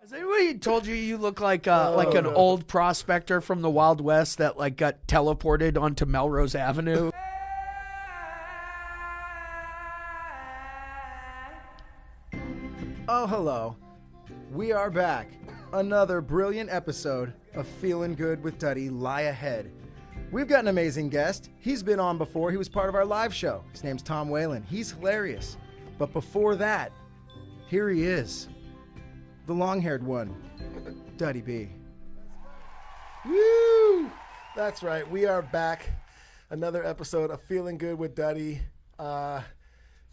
Has anybody told you look like an old prospector from the Wild West that like got teleported onto Melrose Avenue? Oh, hello. We are back. Another brilliant episode of Feeling Good with Duddy lie ahead. We've got an amazing guest. He's been on before. He was part of our live show. His name's Tom Whalen. He's hilarious. But before that, here he is. The long-haired one, DaddyB. Woo! That's right. We are back. Another episode of Feeling Good with Duddy.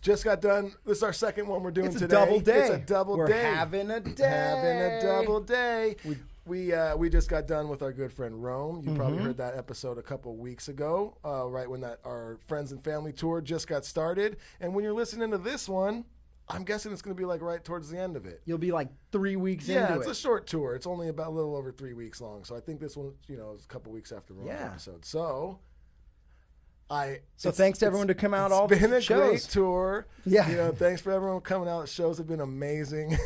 Just got done. This is our second one we're doing today. It's a double day. It's a double We're day. having a day. Having a double day. We just got done with our good friend Rome. You probably heard that episode a couple weeks ago, right when our friends and family tour just got started. And when you're listening to this one, I'm guessing it's going to be like right towards the end of it. You'll be like 3 weeks into it. Yeah, it's a short tour. It's only about a little over 3 weeks long. So I think this one, is a couple weeks after Rome's episode. So thanks to everyone to come out all the shows. It's been a great shows. Tour. Yeah. Thanks for everyone coming out. The shows have been amazing.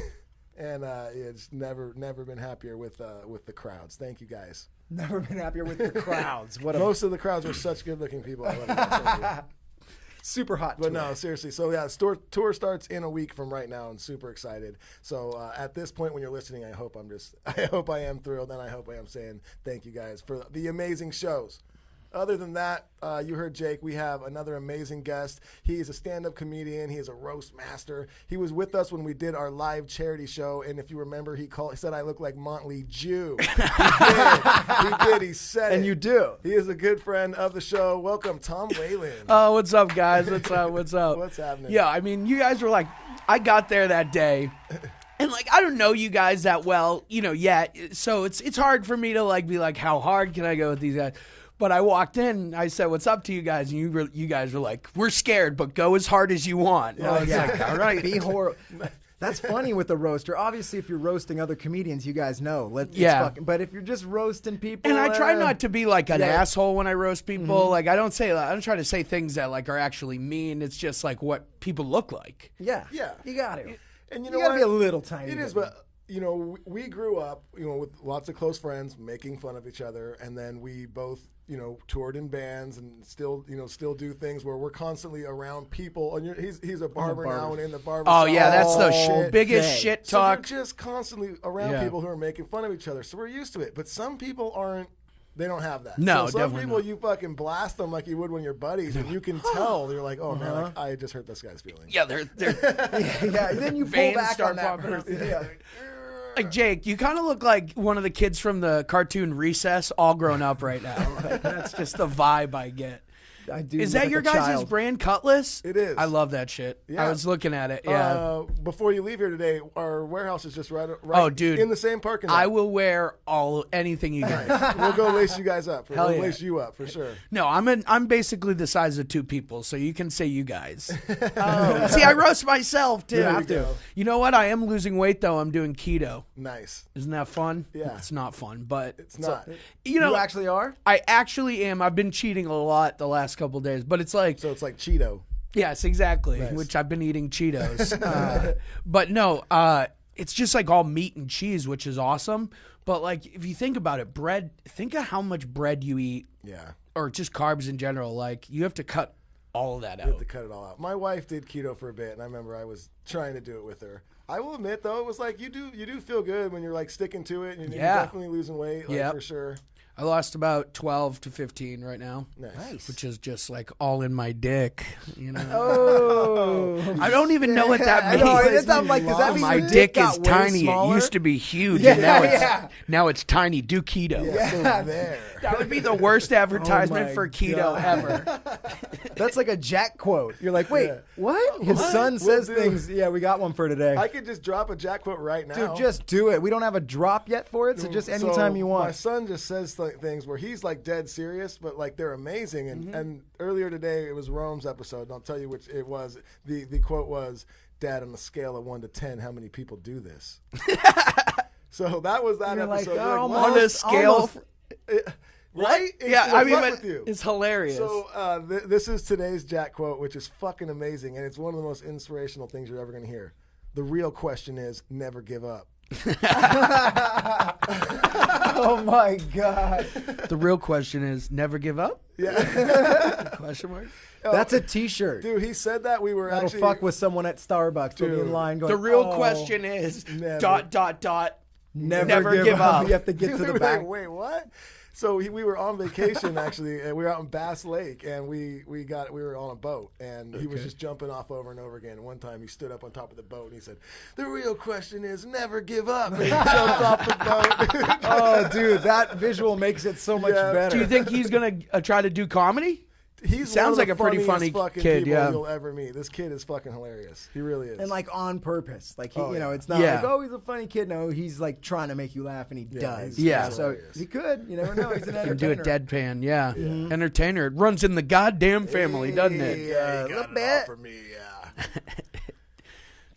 And it's never been happier with the crowds. Thank you guys. Never been happier with the crowds. Most of the crowds were such good-looking people. I love you guys. Thank you. Super hot But tour. no, seriously. So yeah, tour starts in a week from right now, and super excited. So at this point, when you're listening, I hope I am thrilled, and I hope I am saying thank you guys for the amazing shows. Other than that, you heard Jake. We have another amazing guest. He's a stand-up comedian. He is a roast master. He was with us when we did our live charity show, and if you remember, he said I look like Motley Jew. He did. He said it. And you do. He is a good friend of the show. Welcome, Tom Whalen. Oh, what's up, guys? What's up? What's up? What's happening? Yeah, I mean, you guys were like, I got there that day. And like I don't know you guys that well, yet. So it's hard for me to like be like, how hard can I go with these guys? But I walked in, I said, "What's up to you guys?" And you guys were like, "We're scared, but go as hard as you want." And I was like, "All right, be horrible." That's funny with the roaster. Obviously, if you're roasting other comedians, you guys know. But if you're just roasting people, and I try not to be like an asshole when I roast people. Like I don't try to say things that like are actually mean. It's just like what people look like. Yeah. You got to. And you got to be a little tiny. It is, but we grew up, with lots of close friends making fun of each other, and then we both, toured in bands and still do things where we're constantly around people. And he's a barber now and in the barber shop. Oh yeah, that's the biggest shit talk. So we're just constantly around people who are making fun of each other. So we're used to it. But some people aren't. They don't have that. No, so some definitely people not. you fucking blast them like you would when you're buddies, and you can tell they're like, "Oh man, I just hurt this guy's feelings." Yeah, they're yeah. Then you pull veins back start on that popping up. person. Yeah. Like Jake, you kind of look like one of the kids from the cartoon Recess, all grown up right now. Like, that's just the vibe I get. I do. Is that your guys' brand Cutlass? It is. I love that shit. Yeah. I was looking at it. Yeah. Before you leave here today, our warehouse is just right dude. in the same parking lot. I will wear anything you got. We'll go lace you guys up. Hell We'll yeah. lace you up for sure. No, I'm basically the size of two people, so you can say you guys. See, I roast myself too. You have to. You know what? I am losing weight though. I'm doing keto. Nice. Isn't that fun? Yeah. It's not fun, but It's not. You actually are? I actually am. I've been cheating a lot the last couple of days, but it's like So it's like Cheeto. yes, exactly. Nice. Which I've been eating Cheetos, but no, it's just like all meat and cheese, which is awesome. But like if you think about it, bread. Think of how much bread you eat, Yeah. or just carbs in general. Like you have to cut all of that You have out. to cut it all out. My wife did keto for a bit, and I remember I was trying to do it with her. I will admit though, it was like you do feel good when you're like sticking to it, and you're definitely losing weight, like for sure. I lost about 12 to 15 right now. Nice. Which is just like all in my dick, Oh. I don't even know what that means. No, I'm like, does that mean my your dick got is way tiny. smaller? It used to be huge, Yeah, and now it's tiny. Do keto. Yeah, so there. That would be the worst advertisement my for keto God. ever. That's like a Jack quote. You're like, wait, what? His son says We'll do. things. Yeah, we got one for today. I could just drop a Jack quote right now. Dude, just do it. We don't have a drop yet for it, so just anytime you want. My son just says things where he's like dead serious, but like they're amazing. And earlier today it was Rome's episode, and I'll tell you which it was. The quote was, "Dad, on a scale of 1 to 10, how many people do this?" So that was that You're like, episode. oh, You're On a scale, right? yeah, It'll I mean, fuck but with you. it's hilarious. So this is today's Jack quote, which is fucking amazing, and it's one of the most inspirational things you're ever going to hear. The real question is, never give up. Oh my God. The real question is, never give up? Yeah. Question mark? That's a T-shirt. Dude, he said that we were That'll actually fuck with someone at Starbucks. They'll be in Dude. line going, The real "Oh, question is, Never. never give up. You have to get to We the were back. like, wait, what? So we were on vacation actually, and we were out in Bass Lake, and we were on a boat, and he was just jumping off over and over again. And one time he stood up on top of the boat and he said, "The real question is never give up." And he jumped off the boat. Oh, dude, that visual makes it so much Yeah. better. Do you think he's going to try to do comedy? He's Sounds one of like the a pretty funniest funny fucking kid, people yeah. you'll ever meet. This kid is fucking hilarious. He really is. And like on purpose, like he, Oh, you know, yeah. it's not Yeah. like, oh, he's a funny kid. No, he's like trying to make you laugh, and he does. Yeah. So hilarious. he could. You never know. He's an Can do entertainer. a deadpan, yeah. Entertainer. It runs in the goddamn family, doesn't it? Yeah, A he little got it bit. all for me. Yeah.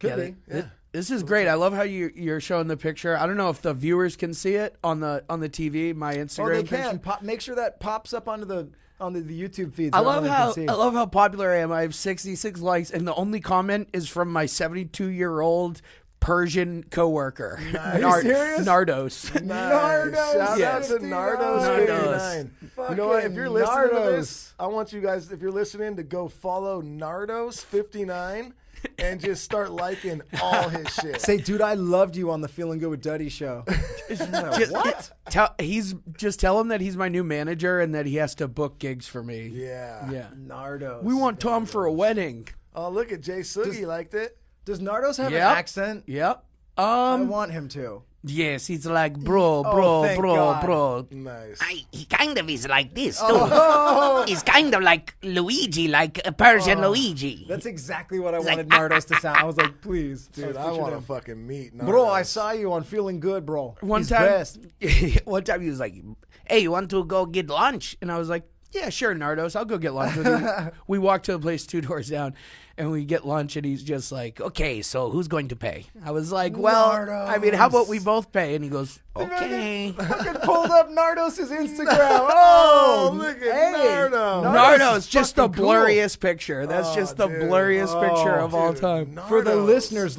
Could Yeah, be. This is great. I love how you're showing the picture. I don't know if the viewers can see it on the TV, my Instagram Oh, they picture. can. Make sure that pops up onto the YouTube feed. So I love everyone how can see. I love how popular I am. I have 66 likes, and the only comment is from my 72-year-old Persian coworker. Are you serious? Nardos. Nardos, Shout yes. out to Nardos. Nardos. 59. You know what? If you're listening to Nardos. this, I want you guys, if you're listening, to go follow Nardos59 and just start liking all his shit. Say, dude, I loved you on the Feeling Good with Duddy show. What? Tell him that he's my new manager and that he has to book gigs for me. Yeah. Yeah. Nardos. We want Tom for a wedding. Oh, look at Jay Soogie liked it. Does Nardos have Yep. an accent? Yep. I want him to. Yes, he's like bro, thank God. bro. Nice. He kind of is like this, too. Oh, He's kind of like Luigi, like a Persian Luigi. that's exactly what I like, wanted Nardos to sound. I was like, please. Dude, I want to fucking meet Nardos. Bro, I saw you on Feeling Good, bro. One He's time, best. one time he was like, "Hey, you want to go get lunch?" And I was like, "Yeah, sure, Nardos, I'll go get lunch with you." We walked to a place 2 doors down, and we get lunch, and he's just like, "Okay, so who's going to pay?" I was like, "Well, I mean, how about we both pay?" And he goes, "Okay." Fucking pulled up Nardos' Instagram. Oh, look at hey, Nardos. Nardos, is just the fucking cool. blurriest picture. That's just the dude. blurriest picture of all Dude, time. For the Nardos. listeners,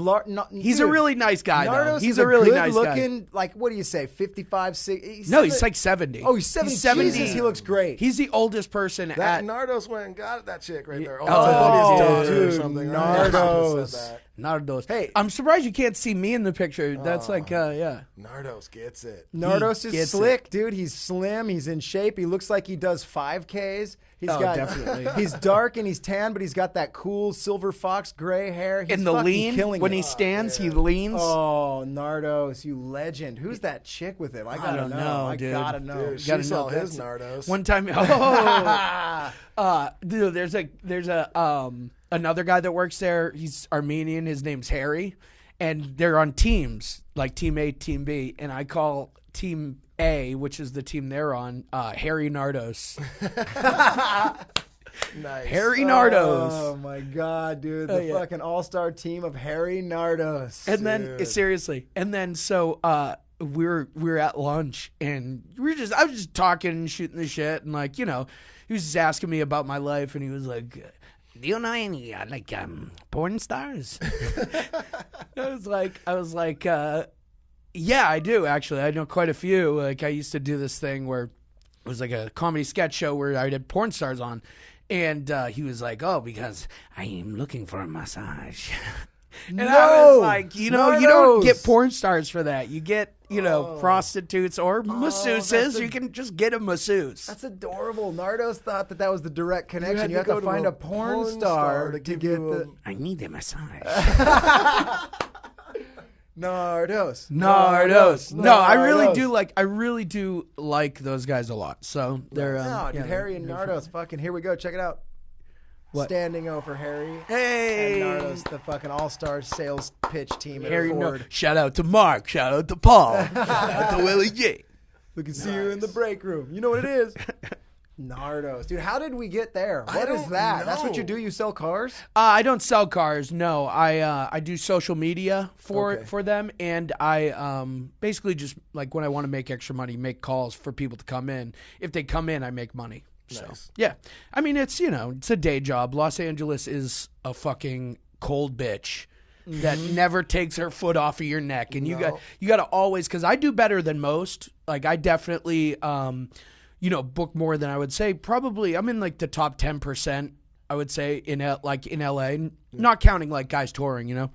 He's a really nice guy, though. Nardos He's is a really good nice guy. looking, like, what do you say, 55, 60? No, he's like 70. Oh, he's 70. Jesus, he looks great. He's the oldest person That at Nardos went and got that chick right there. Oh, Oh, dude, daughter or something. Right? Nardos. Said that. Nardos. Hey. I'm surprised you can't see me in the picture. That's like, yeah. Nardos gets it. Nardos He is gets slick, dude. He's slim. He's in shape. He looks like he does 5Ks. He's Oh, got definitely. He's dark and he's tan, but he's got that cool silver fox gray hair. He's In the fucking lean, killing when it. he stands, he leans. Oh, Nardos, you legend. Who's that chick with him? I gotta don't know, I dude. gotta know. Dude, she gotta saw know his that's- Nardos. One time, dude, there's another guy that works there. He's Armenian. His name's Harry, and they're on teams like Team A, Team B, and I call Team A, which is the team they're on, Harry Nardos. Nice. Harry Nardos. Oh my god, dude! The yeah. fucking all-star team of Harry Nardos. And then seriously, and then so we were at lunch and I was just talking and shooting the shit and like, you know, he was just asking me about my life and he was like, Do you know any, porn stars? I was like, yeah, I do actually. I know quite a few. Like I used to do this thing where it was like a comedy sketch show where I had porn stars on, and he was like, "Oh, because I am looking for a massage." And I was like, you know, you don't get porn stars for that. You get, you know, prostitutes or masseuses. You can just get a masseuse. That's adorable. Nardos thought that was the direct connection. You have go to to find a a porn porn star star to to get give you the I need a massage. Nardos. Nardos. No, I really Nardos. do like those guys a lot. So they're No, dude, yeah, Harry and Nardos. Fucking here we go. Check it out. What? Standing O for Harry. Hey, And Nardos, the fucking all-star sales pitch team at Harry. Ford. Shout out to Mark. Shout out to Paul. Shout out to Willie J. We can see you in the break room. You know what it is. Nardos. Dude, how did we get there? What is don't that? That's what you know. do? You sell cars? I don't sell cars. No, I do social media for them, and I basically just like when I want to make extra money, make calls for people to come in. If they come in, I make money. So Nice. yeah, I mean it's, you know, it's a day job. Los Angeles is a fucking cold bitch. that never takes her foot off of your neck, and you got to always, because I do better than most. Like I definitely, book more than I would say. Probably I'm in like the top 10%. I would say in LA, not counting like guys touring, Yeah.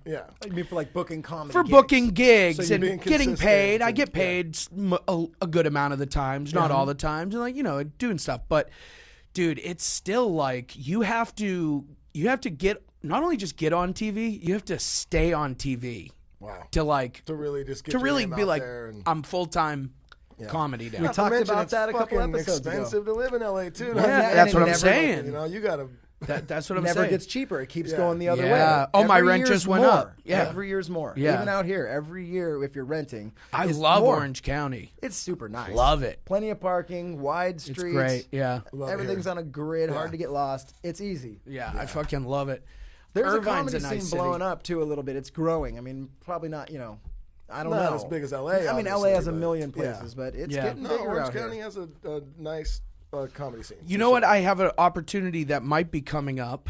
I mean, for booking comedy for gigs. booking gigs So and being getting paid. I consistent get paid a good amount of the times, not all the times, and doing stuff. But dude, it's still like you have to get, not only just get on TV, you have to stay on TV. Wow. To really just get to your really name be out like, there and I'm full-time comedy now. We talked mention about it's that a couple fucking episodes ago. expensive to live in LA too. Yeah, and that's it what I'm never- saying. You gotta. That's what I'm Never saying. gets cheaper. It keeps Yeah. going the other Yeah. way. Oh, my Every rent year's just went more. up. Yeah. Every year's more. Yeah. Even out here, every year if you're renting, I it's love more. Orange County. It's super nice. Love it. Plenty of parking, wide streets. It's great. Yeah. Love it Everything's here. on a grid, hard to get lost. It's easy. Yeah, I fucking love it. There's Irvine's a comedy nice scene city. blowing up too a little bit. It's growing. I mean, probably not. I don't Not know. as big as LA. I mean, LA obviously, has a but- million yeah. places, but it's Yeah. getting No, bigger Orange out County here. has a nice comedy scene. You know what? I have an opportunity that might be coming up.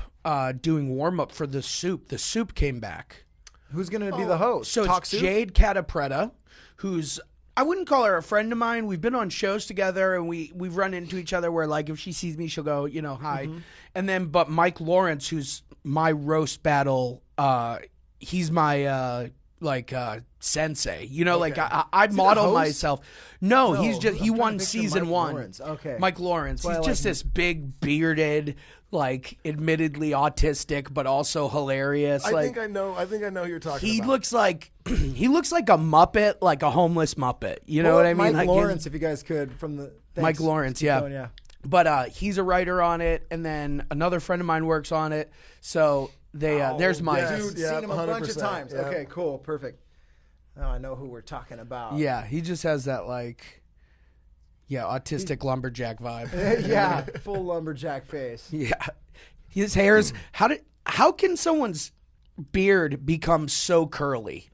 Doing warm up for the Soup. The Soup came back. Who's going to be the host? So Talk it's Soup? Jade Catapretta, who's, I wouldn't call her a friend of mine. We've been on shows together, and we've run into each other where, like, if she sees me, she'll go, hi. And then, but Mike Lawrence, who's my roast battle, he's my sensei. I model host? myself. No, No, he's just he I'm trying won to picture season Mike 1. Lawrence. Okay. Mike Lawrence. Well, He's I just like this big bearded, admittedly autistic, but also hilarious. I think I know who you're talking He about. looks like a Muppet, like a homeless Muppet. You know what I mean? Mike Like Lawrence, if you guys could, from the Mike Lawrence, Keep yeah. going, yeah. But he's a writer on it, and then another friend of mine works on it. So there's Mike. yes. Dude, Yeah, seen him a bunch of 100%, times. yeah. Okay, cool, perfect. Now I know who we're talking about. Yeah, he just has that autistic lumberjack vibe. Yeah, full lumberjack face. Yeah, his hair's how can someone's beard become so curly?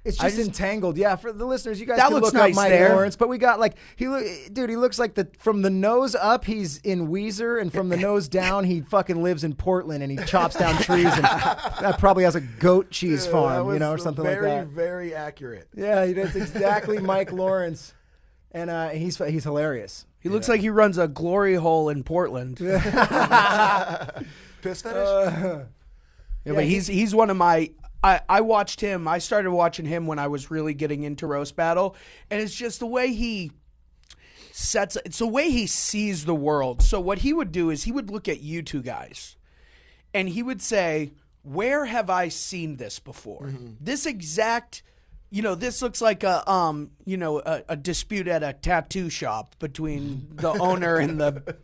It's just entangled. Yeah, for the listeners, you guys That can looks look up nice Mike there. Lawrence, but we got he looks like from the nose up, he's in Weezer, and from the nose down, he fucking lives in Portland, and he chops down trees, and that probably has a goat cheese That farm, was or something like that. Very accurate. Yeah, that's exactly Mike Lawrence, and he's hilarious. He looks like he runs a glory hole in Portland. Piss fetish? But he's one of my. I watched him. I started watching him when I was really getting into roast battle, and it's just the way he sets. It's the way he sees the world. So what he would do is he would look at you two guys, and he would say, "Where have I seen this before? This exact." This looks like a dispute at a tattoo shop between the owner and the,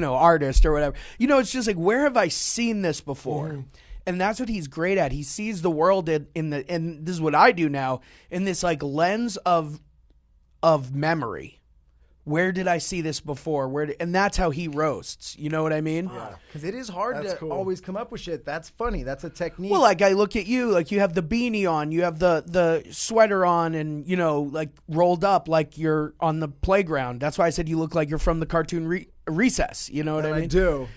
artist or whatever. It's just like, where have I seen this before? And that's what he's great at. He sees the world and this is what I do now, in this lens of memory. Where did I see this before? And that's how he roasts. You know what I mean? Yeah, because it is hard That's to cool. always come up with shit. That's funny. That's a technique. Well, I look at you, you have the beanie on, you have the sweater on, and rolled up like you're on the playground. That's why I said you look like you're from the cartoon Recess. You know what I mean? I do.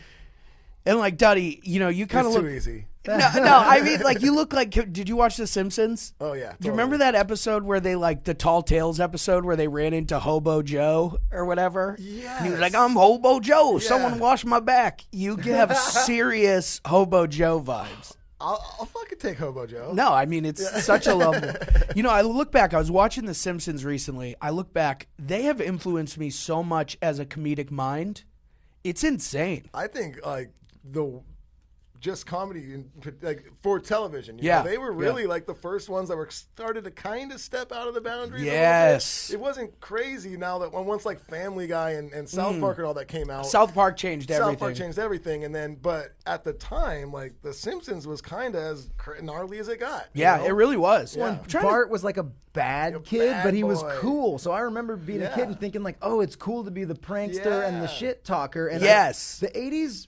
And Duddy, you kind of It's look too easy. No, I mean, you look like. Did you watch The Simpsons? Oh yeah. Do you remember that episode where they the Tall Tales episode where they ran into Hobo Joe or whatever? Yes. And he was like, "I'm Hobo Joe. Yeah. Someone wash my back." You have serious Hobo Joe vibes. I'll fucking take Hobo Joe. No, I mean it's such a level. I look back. I was watching The Simpsons recently. I look back. They have influenced me so much as a comedic mind. It's insane. I think just comedy for television. You Yeah, know, they were really the first ones that were started to kind of step out of the boundaries. Yes. A little bit. It wasn't crazy now that once Family Guy and South Park and all that came out. South Park changed everything. South Park changed everything, and then but at the time, The Simpsons was kind of as gnarly as it got. you Yeah, know? it really was. Yeah. I'm trying to- Bart was like a bad kid, bad but he was boy. cool. So I remember being a kid and thinking oh, it's cool to be the prankster and the Yeah. shit talker. And Yes. the 80s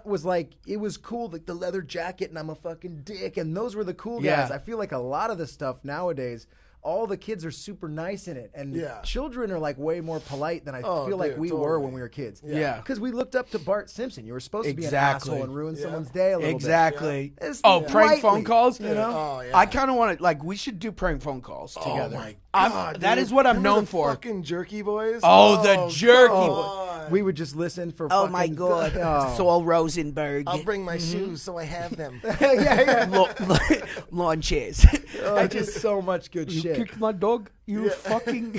was it was cool, the leather jacket and I'm a fucking dick, and those were the cool guys. Yeah. I feel like a lot of the stuff nowadays, all the kids are super nice in it, and Yeah. children are like way more polite than I feel like dude, we were totally. when we were kids. Yeah. Because we looked up to Bart Simpson. You were supposed to be an Exactly. asshole and ruin someone's day a little Exactly. bit. It's Oh, prank phone lightly, calls? you know? Oh, yeah. I kind of want to, like, we should do prank phone calls together. Oh my I'm- god, that dude. is what I'm Remember known the for. Fucking Jerky Boys. Oh, the Jerky come Boys. on. We would just listen for Oh fucking... my God. Oh. Saul Rosenberg. I'll bring my shoes so I have them. Lawn chairs. Oh, just so much good shit. Kick my dog, you fucking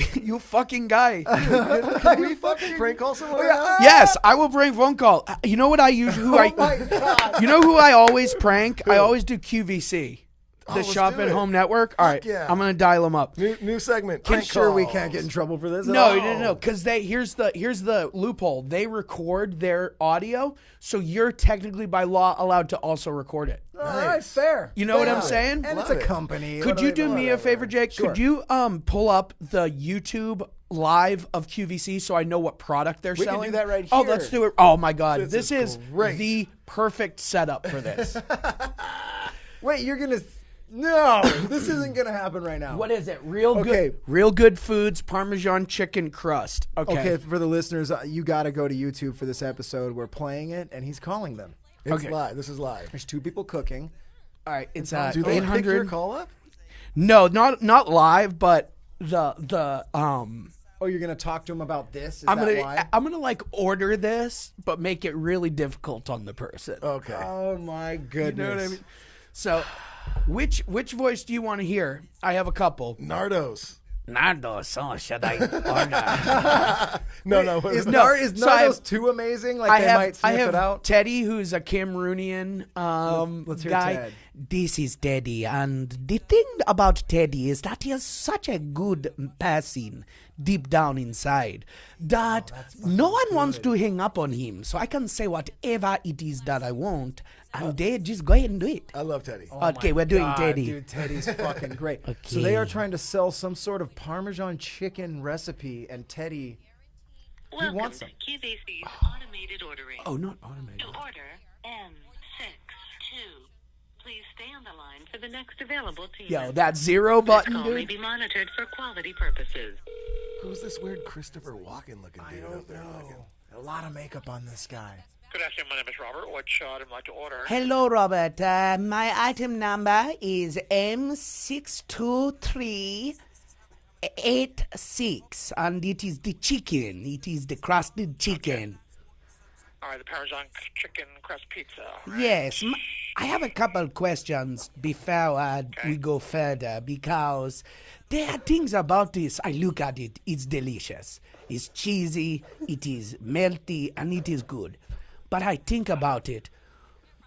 guy. Can we fucking prank call someone right now? Yes, I will bring phone call. You know what I use? Oh my God. You know who I always prank? I always do QVC, the let's Shop do at it. Home Network. All right, yeah. I'm gonna dial them up. New segment. I'm Prank sure we calls. can't get in trouble for this at No, all. no, because here's the loophole. They record their audio, so you're technically by law allowed to also record it. All right, fair. You know what I'm Fair. saying? And Love it's a it. company. Could you do me a favor, Jake? Sure. Could you pull up the YouTube live of QVC so I know what product they're We can selling? do that right Oh, here. let's do it. Oh my God, this is is great. the perfect setup for this. Wait, you're going to... No, this isn't going to happen right now. What is it? Real Okay. good. Real good foods. Parmesan chicken crust. Okay, for the listeners, you got to go to YouTube for this episode. We're playing it, and he's calling them. It's Okay. live. This is live. There's two people cooking. All right. It's Do they pick your 800. call up? No, not live, but the Oh, you're going to talk to him about this? Is I'm that gonna why? I'm gonna like order this, but make it really difficult on the person. Okay. Oh, my You goodness. know what I mean? So, which voice do you want to hear? I have a couple. Nardos. Nardos, oh, should I order? No. Is, No, is so I Nardos have- too amazing? Like they might sniff I have it out? Teddy, who's a Cameroonian Let's hear guy. Ted. This is Daddy, and the thing about Teddy is that he is such a good person deep down inside that no one wants to hang up on him. So I can say whatever it is that I want, and they just go ahead and do it. I love Teddy. Okay, we're doing God, Teddy. Dude, Teddy's fucking great. So Okay. they are trying to sell some sort of Parmesan chicken recipe, and Teddy... Welcome wants to them. QVC's automated ordering. Oh, not automated. To order M62, please stay on the line for the next available team. Yo, that zero This button, call may dude. be monitored for quality purposes. Who's this weird Christopher Walken looking dude out there? A lot of makeup on this guy. Good afternoon, my name is Robert. What I'd like to order? Hello, Robert. My item number is M62386, and it is the chicken. It is the crusted chicken. All right, the Parmesan chicken crust pizza. Yes, I have a couple questions before we go further, because there are things about this. I look at it, it's delicious. It's cheesy, it is melty, and it is good. But I think about it,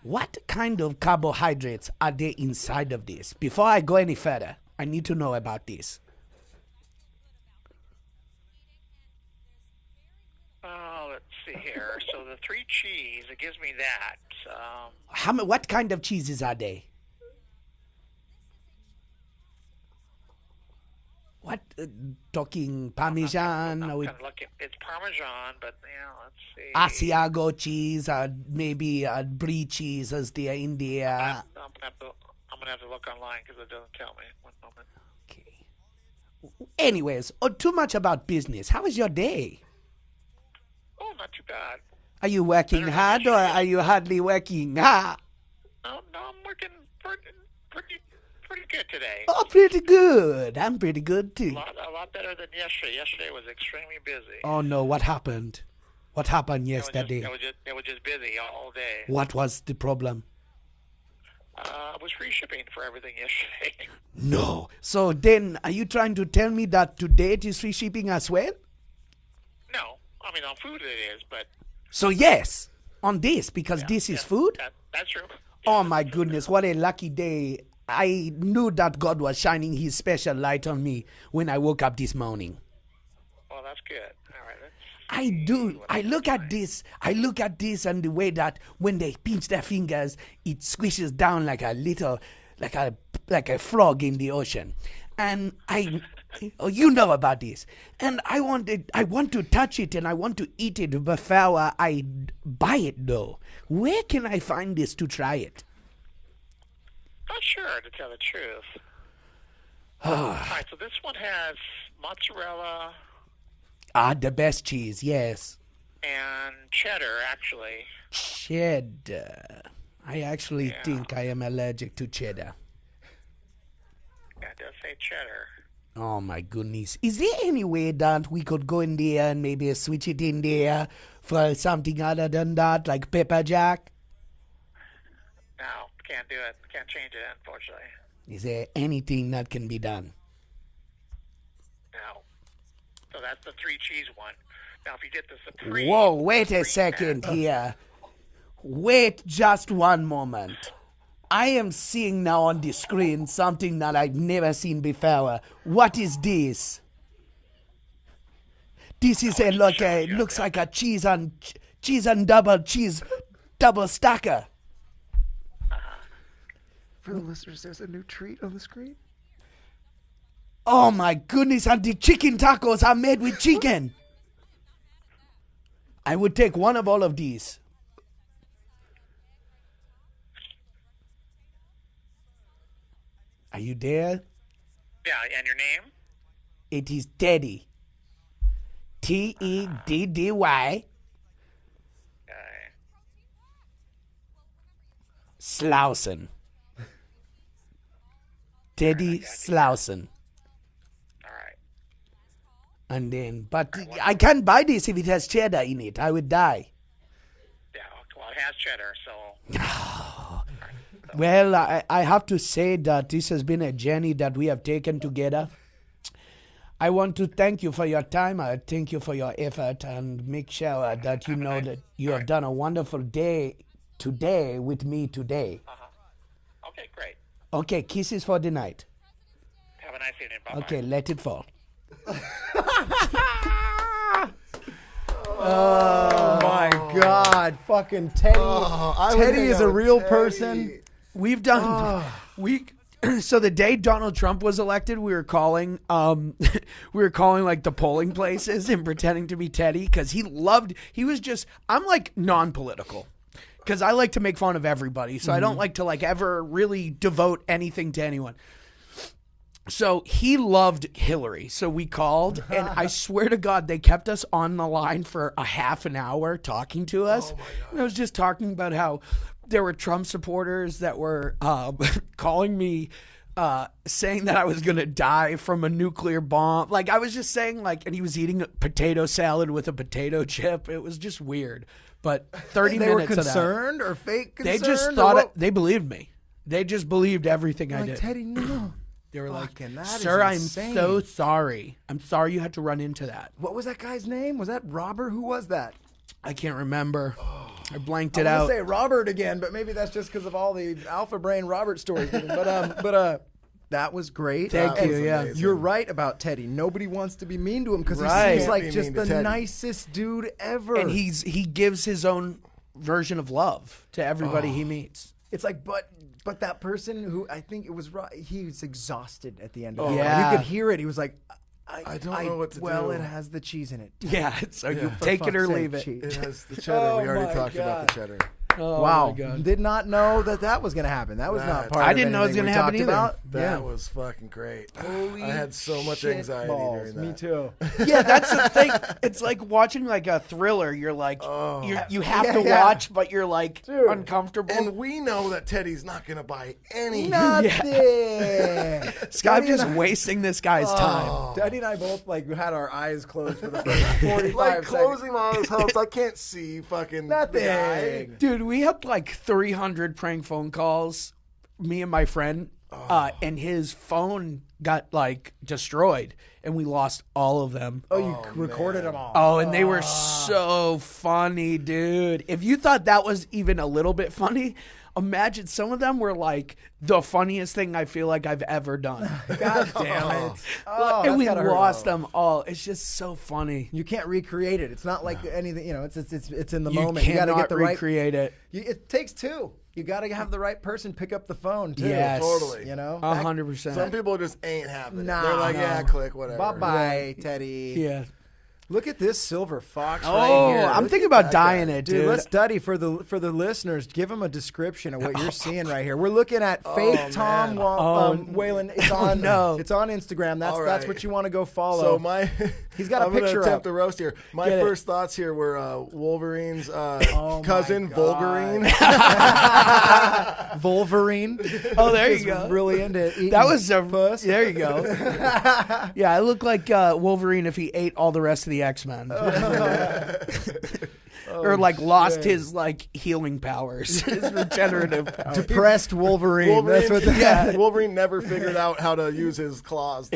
what kind of carbohydrates are there inside of this? Before I go any further, I need to know about this. Oh, let's see here. So the 3 cheese, it gives me that. What kind of cheeses are they? What, talking Parmesan? I'm or kind of looking. It's Parmesan, but let's see. Asiago cheese, or maybe brie cheese as they are in there. I'm gonna have to look online because it doesn't tell me. One moment. Okay. Anyways, too much about business. How was your day? Oh, not too bad. Are you working Better than hard or yesterday. are you hardly working? Ah, No, I'm working pretty good today. oh, pretty good. I'm pretty good A too. lot better than yesterday. Yesterday was extremely busy. Oh no, what happened? What happened It yesterday? was just busy all day. What was the problem? It was free shipping for everything yesterday. No. So then, are you trying to tell me that today it is free shipping as well? No, I mean on food it is, but So yes, on this, because this is food? That's true. Oh my goodness, what a lucky day. I knew that God was shining his special light on me when I woke up this morning. Well, that's good. All right. I do. I look at this and the way that when they pinch their fingers, it squishes down like a little, like a frog in the ocean. And you know about this. And I want to touch it and I want to eat it before I buy it though. Where can I find this to try it? Not sure, to tell the truth. All right, so this one has mozzarella The best cheese, yes. and cheddar, actually. Cheddar. I actually think I am allergic to cheddar. Yeah, it does say cheddar. Oh my goodness. Is there any way that we could go in there and maybe switch it in there for something other than that, like pepper jack? No, can't do it. Can't change it, unfortunately. Is there anything that can be done? No. So that's the 3 cheese one. Now, if you get the Supreme... Whoa, wait a Supreme second Mac- here. Wait just one moment. I am seeing now on the screen something that I've never seen before. What is this? This is looks like a cheese and double stacker. For the listeners, there's a new treat on the screen. Oh my goodness, and the chicken tacos are made with chicken. I would take one of all of these. Are you there? Yeah, and your name? It is Teddy. Teddy. Okay. Slausen. Teddy Slausen. All right. And then, but I can't buy this if it has cheddar in it. I would die. Yeah, well, it has cheddar, so... Well, I have to say that this has been a journey that we have taken together. I want to thank you for your time. I thank you for your effort and make sure that you know that you have done a wonderful day today with me today. Okay, great. Okay, kisses for the night. Have a nice evening. Bye-bye. Okay, let it fall. Oh my God, fucking Teddy! Teddy is a real person. We've done so the day Donald Trump was elected, we were calling like the polling places and pretending to be Teddy because I'm like non-political because I like to make fun of everybody, so I don't like to like ever really devote anything to anyone. So he loved Hillary. So we called, and I swear to God, they kept us on the line for a half an hour talking to us. And I was just talking about how there were Trump supporters that were calling me, saying that I was going to die from a nuclear bomb. Like, I was just saying, like, and he was eating a potato salad with a potato chip. It was just weird. But 30 They minutes were of that. concerned or fake concerned? They just or thought what? they believed me. They just believed everything I Like, did. Teddy, no. They were like, Fucking, that is sir, I'm insane. so sorry. I'm sorry you had to run into that. What was that guy's name? Was that Robert? Who was that? I can't remember. I blanked it I out. want to say Robert again, but maybe that's just because of all the Alpha Brain Robert stories. But that was great. Thank And you, yeah. You're right about Teddy. Nobody wants to be mean to him because Right. he seems Can't like be just mean to the Teddy. nicest dude ever. And he gives his own version of love to everybody he meets. It's like, but that person who I think it was, he was exhausted at the end of it. Yeah. You could hear it. He was like, I don't know what to well, do. it has the cheese in it. Yeah, so you For take it or fuck's leave sake, it. cheese. It has the cheddar. Oh We already my talked about God. the cheddar. Oh, Wow. my God. Did not know that was going to happen. That was not That- part I of didn't know it was anything gonna we happen talked either. about. That was fucking great. Holy I had so much shit anxiety balls. during that. Me too. Yeah, that's the thing. It's like watching like a thriller. You're like, you have to Yeah. watch, but you're like uncomfortable. And we know that Teddy's not going to buy any. Nothing. I'm just wasting this guy's time. Daddy and I both like had our eyes closed for the first 45 Like seconds. closing my eyes helps. I can't see fucking the guy. Nothing. Dude, we had like 300 prank phone calls, me and my friend, and his phone got like destroyed, and we lost all of them. Oh, you recorded them all. Oh, and they were so funny, dude. If you thought that was even a little bit funny, imagine some of them were like the funniest thing I feel like I've ever done. God damn it. And that's we gotta hurt. lost them all. It's just so funny. You can't recreate it. It's not like anything, it's in the You moment. You got to cannot get the right. recreate it. It takes two. You got to have the right person pick up the phone too. Yes. Totally. You know? 100%. Some people just ain't having Nah, it. They're like, no. yeah, click, whatever. Bye-bye, Teddy. Yeah. Look at this silver fox right Oh, here. I'm thinking about dyeing it, Dude, dude. let's Duddy for the listeners. Give them a description of what you're seeing right here. We're looking at fake Tom Whalen. It's on. It's on Instagram. That's what you want to go follow. So he's got a I'm picture gonna attempt up. to roast here. My first thoughts here were Wolverine's cousin, Volgarine. Wolverine. Oh, there you go. Really into eating That was a puss. There you go. Yeah, I look like Wolverine if he ate all the rest of the X-Men. Or like lost his like healing powers, his regenerative powers. Depressed Wolverine. That's what. Wolverine never figured out how to use his claws.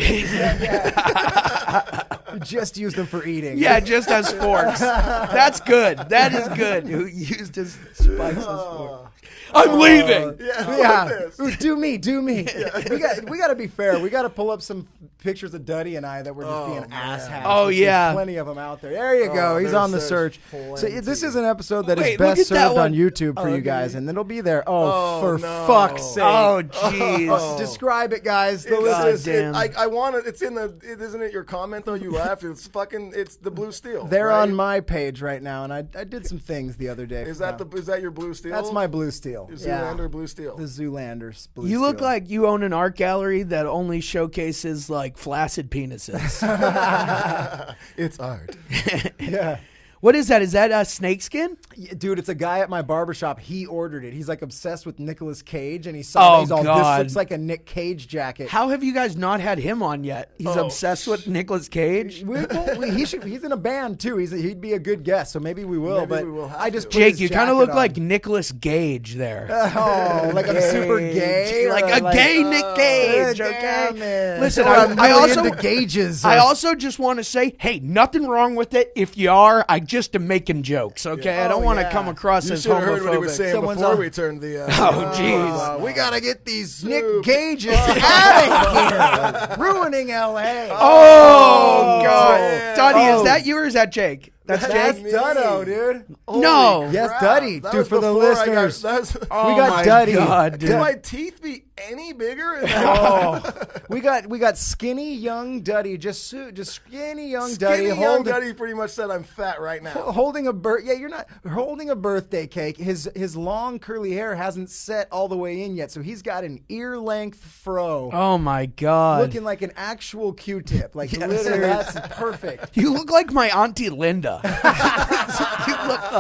Just used them for eating. Yeah, just as forks. That's good. That is good. Who used his spikes as forks? I'm leaving. Ooh, do me. We got to be fair. We got to pull up some pictures of Duddy and I that were just being asshats. Oh, yeah. There's plenty of them out there. There you go. He's on the search. So this is an episode that is Wait, best look at that served on one. YouTube for you guys, and it'll be there. For no. fuck's sake. Oh, jeez. Describe it, guys. I want it. It's in the. Isn't it your comment though? You laughed. It's the blue steel. They're right? on my page right now, and I did some things the other day. Is that your blue steel? That's my blue steel. Your Zoolander blue steel. The Zoolander's blue You steel. look like you own an art gallery that only showcases like flaccid penises. It's art. Yeah. What is that? Is that snakeskin? Yeah, dude, it's a guy at my barbershop. He ordered it. He's like obsessed with Nicolas Cage, and he saw it. He's all, God. this looks like a Nick Cage jacket. How have you guys not had him on yet? He's obsessed with Nicolas Cage. He's in a band too. He'd be a good guest, so maybe we will. Maybe we will have I just to. put Jake, his you kind of jacket look on. like Nicolas Gage there. Oh, like I'm super gay, Like or a gay Nick Cage, damn okay? it. Listen, Or I'm I really also into gauges. I also just want to say, hey, nothing wrong with it. If you are, I just am making jokes, okay? I don't want to come across You as should have heard what he was homophobic. saying Someone's before on- we turned the. Oh, jeez. we gotta get these Nick Cages out of here, ruining L.A. Oh, God. man. Duddy, Oh. is that you or is that Jake? That's That's Jake? me. Duddo, dude. No. Yes, Crap. Duddy. That Dude, was for the before I got- listeners. that's- Oh, we got my Duddy. God, dude. Can my teeth be any bigger? We got skinny young Duddy, just skinny young Duddy, Skinny young Duddy pretty much said I'm fat right now. holding a you're not holding a birthday cake. His long curly hair hasn't set all the way in yet, so he's got an ear length fro. Oh, my God. Looking like an actual Q-tip. Like, literally, that's perfect. You look like my Auntie Linda. You look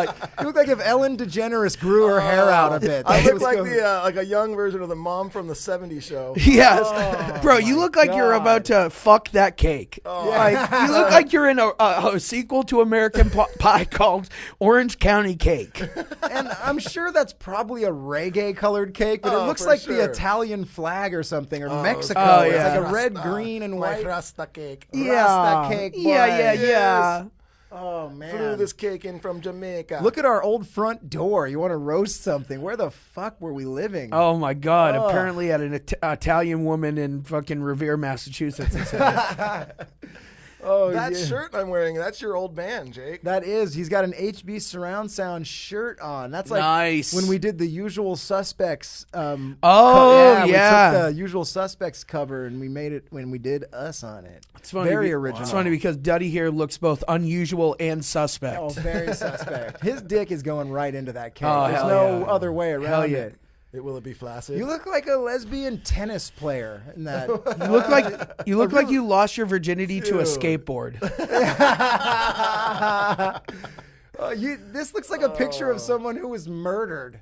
like if Ellen DeGeneres grew her hair out a bit. I That's look what's like going- like a young version of the mom from the *70s show. Yes. Bro, you look like you're God. about to fuck that cake. Like, you look like you're in a sequel to American Pie called Orange County Cake. And I'm sure that's probably a reggae-colored cake, but it looks for like the sure. Italian flag or something, or Mexico. Oh, It's yeah. like a red, green, and My white. Rasta cake. Rasta cake, boy. Yeah. Oh, Flew man. this cake in from Jamaica. Look at our old front door. You want to roast something? Where the fuck were we living? Oh, my God. Apparently at an Italian woman in fucking Revere, Massachusetts. that shirt I'm wearing. That's your old man, Jake. That is. He's got an HB surround sound shirt on. That's like Nice. when we did the Usual Suspects. Oh, We yeah. took the Usual Suspects cover and we made it when we did us on it. It's funny Very original. It's funny because Duddy here looks both unusual and suspect. Oh, very suspect. His dick is going right into that cake. Oh, There's hell no yeah. other way Hell around yeah. it. Will it be flaccid? You look like a lesbian tennis player in that. You look like you lost your virginity to a skateboard. This looks like a picture of someone who was murdered.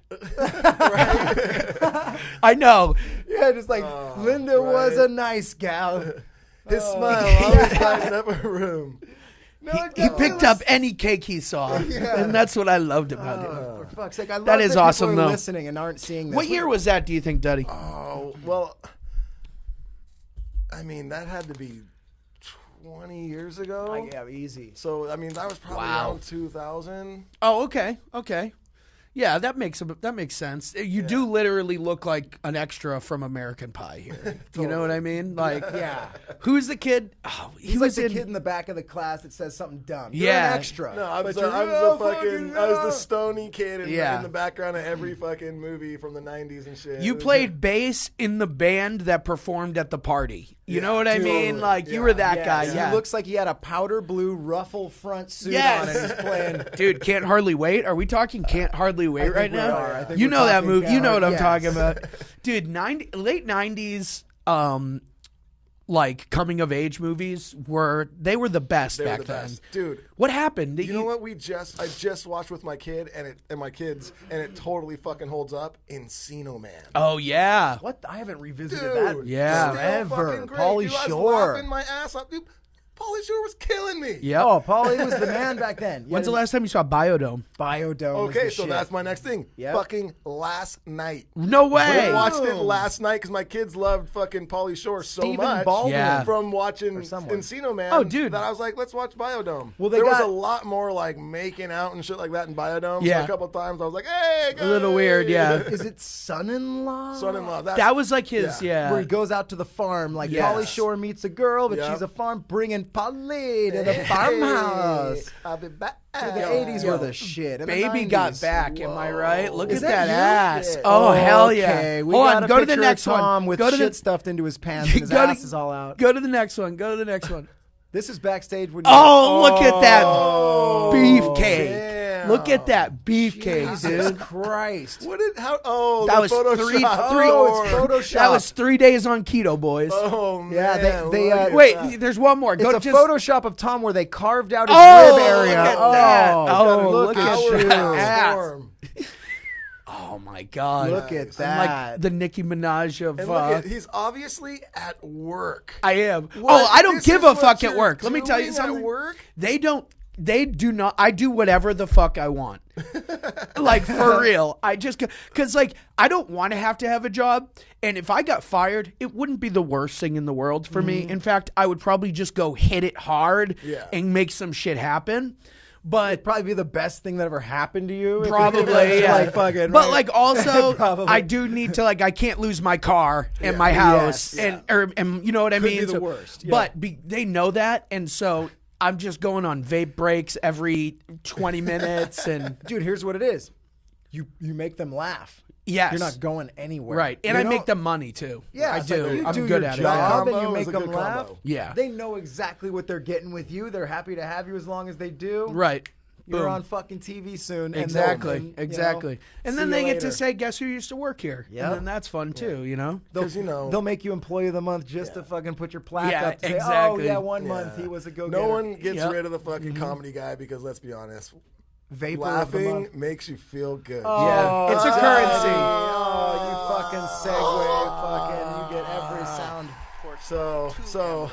I know. Yeah, just like Linda was a nice gal. His smile always lighted up a room. He picked up any cake he saw, and that's what I loved about him. For fuck's sake, I love That is people awesome, are though. listening and aren't seeing this. What year was that, do you think, Duddy? Oh, well, I mean, that had to be 20 years ago. Yeah, easy. So, I mean, that was probably around 2000. Oh, okay. Yeah, that makes sense. You do literally look like an extra from American Pie here. You know what I mean? Like, Yeah. Who's the kid? Oh, He's like the kid in the back of the class that says something dumb. You're Yeah. an extra. No, I was But you're the stony kid in Yeah. the background of every fucking movie from the 90s and shit. You played bass in the band that performed at the party. You know what I mean? Like, you were that guy. Yeah. He looks like he had a powder blue ruffle front suit Yes. on and he's playing. Dude, Can't Hardly Wait. Are we talking Can't Hardly Wait right we now? are. I think You we're know that talking movie. You know what I'm yes. talking about. Dude, late 90s like coming of age movies were the best They were back the then. best. Dude. What happened? You know what I just watched with my kid and my kids, and it totally fucking holds up. Encino Man. Oh yeah. What? I haven't revisited Dude, that. Yeah. still Ever. fucking great. Pauly Dude, I was Shore. laughing my ass off. Dude, Pauly Shore was killing me. Yep. Oh, Pauly was the man back then. When's the last time you saw Biodome? Biodome? Okay, is the so shit. that's my next thing. Yep. Fucking last night. No way. We watched it last night because my kids loved fucking Pauly Shore so Stephen much Baldwin. Yeah. from watching someone. Encino Man. Oh, dude. That I was like, let's watch Biodome. Well, they there was got- a lot more like making out and shit like that in Biodome. Yeah. So a couple of times I was like, hey, A little weird, yeah. Is it Son-in-Law? Son-in-law. That was like his, yeah. Where he goes out to the farm, like Yes. Pauly Shore meets a girl, but Yep. she's a farm, bringing Polly to the farmhouse. I'll be back. The 80s were the shit. and the Baby 90s. got back. Am I right? Look Is at that that you? ass. Oh, hell yeah. Okay, we Hold got on. a Go to the picture next of Tom one. with Go to shit the, stuffed into his pants and his Go to- ass is all out. Go to the next one. Go to the next one. This is backstage when Oh, look at that Oh, beefcake. damn. Look at that beefcake, Jesus dude. Christ. What did how? Oh, That the was Photoshop. three- Oh, it's Photoshop. That was 3 days on keto, boys. Oh man. Yeah, they, look at Wait, that. there's one more. It's Go a to just, Photoshop of Tom where they carved out his Oh, rib area. look at that. Oh, look look at at you. that. ass. Storm. Oh my god. Look at I'm that. like the Nicki Minaj of. And look at, he's obviously at work. I am. What? I don't This give is a what fuck at you're work. Let me tell you doing something. At work? They don't. They do not. I do whatever the fuck I want. Like, for real. I just, because, like, I don't want to have a job. And if I got fired, it wouldn't be the worst thing in the world for me. In fact, I would probably just go hit it hard and make some shit happen. But Probably be the best thing that ever happened to you. if probably, you're yeah. like fucking. But right. like also, Probably. I do need to I can't lose my car and my house Yes. and you know what I mean. be the So- worst, yeah. But they know that, and so I'm just going on vape breaks every 20 minutes, and dude, here's what it is. You make them laugh. yes, You're not going anywhere. right, and You I know- make them money too. Yeah, I it's like do. you I'm do good your at it. job Yeah. and you Combo make is a them good laugh. combo. Yeah. They know exactly what they're getting with you. They're happy to have you as long as they do. Right. You're Boom. on fucking TV soon. Exactly. And then, Exactly. And then see they you get to later. say, "Guess who used to work here?" Yep. And then that's fun too. You know. Because they'll make you Employee of the Month just to fucking put your plaque Yeah, up. To say, exactly. oh yeah, one month he was a go-getter. no one gets Yep. rid of the fucking comedy guy because let's be honest, Vapor of the laughing month. makes you feel good. Yeah. It's a Daddy. currency. Oh, you fucking segue. Fucking, you get every sound. So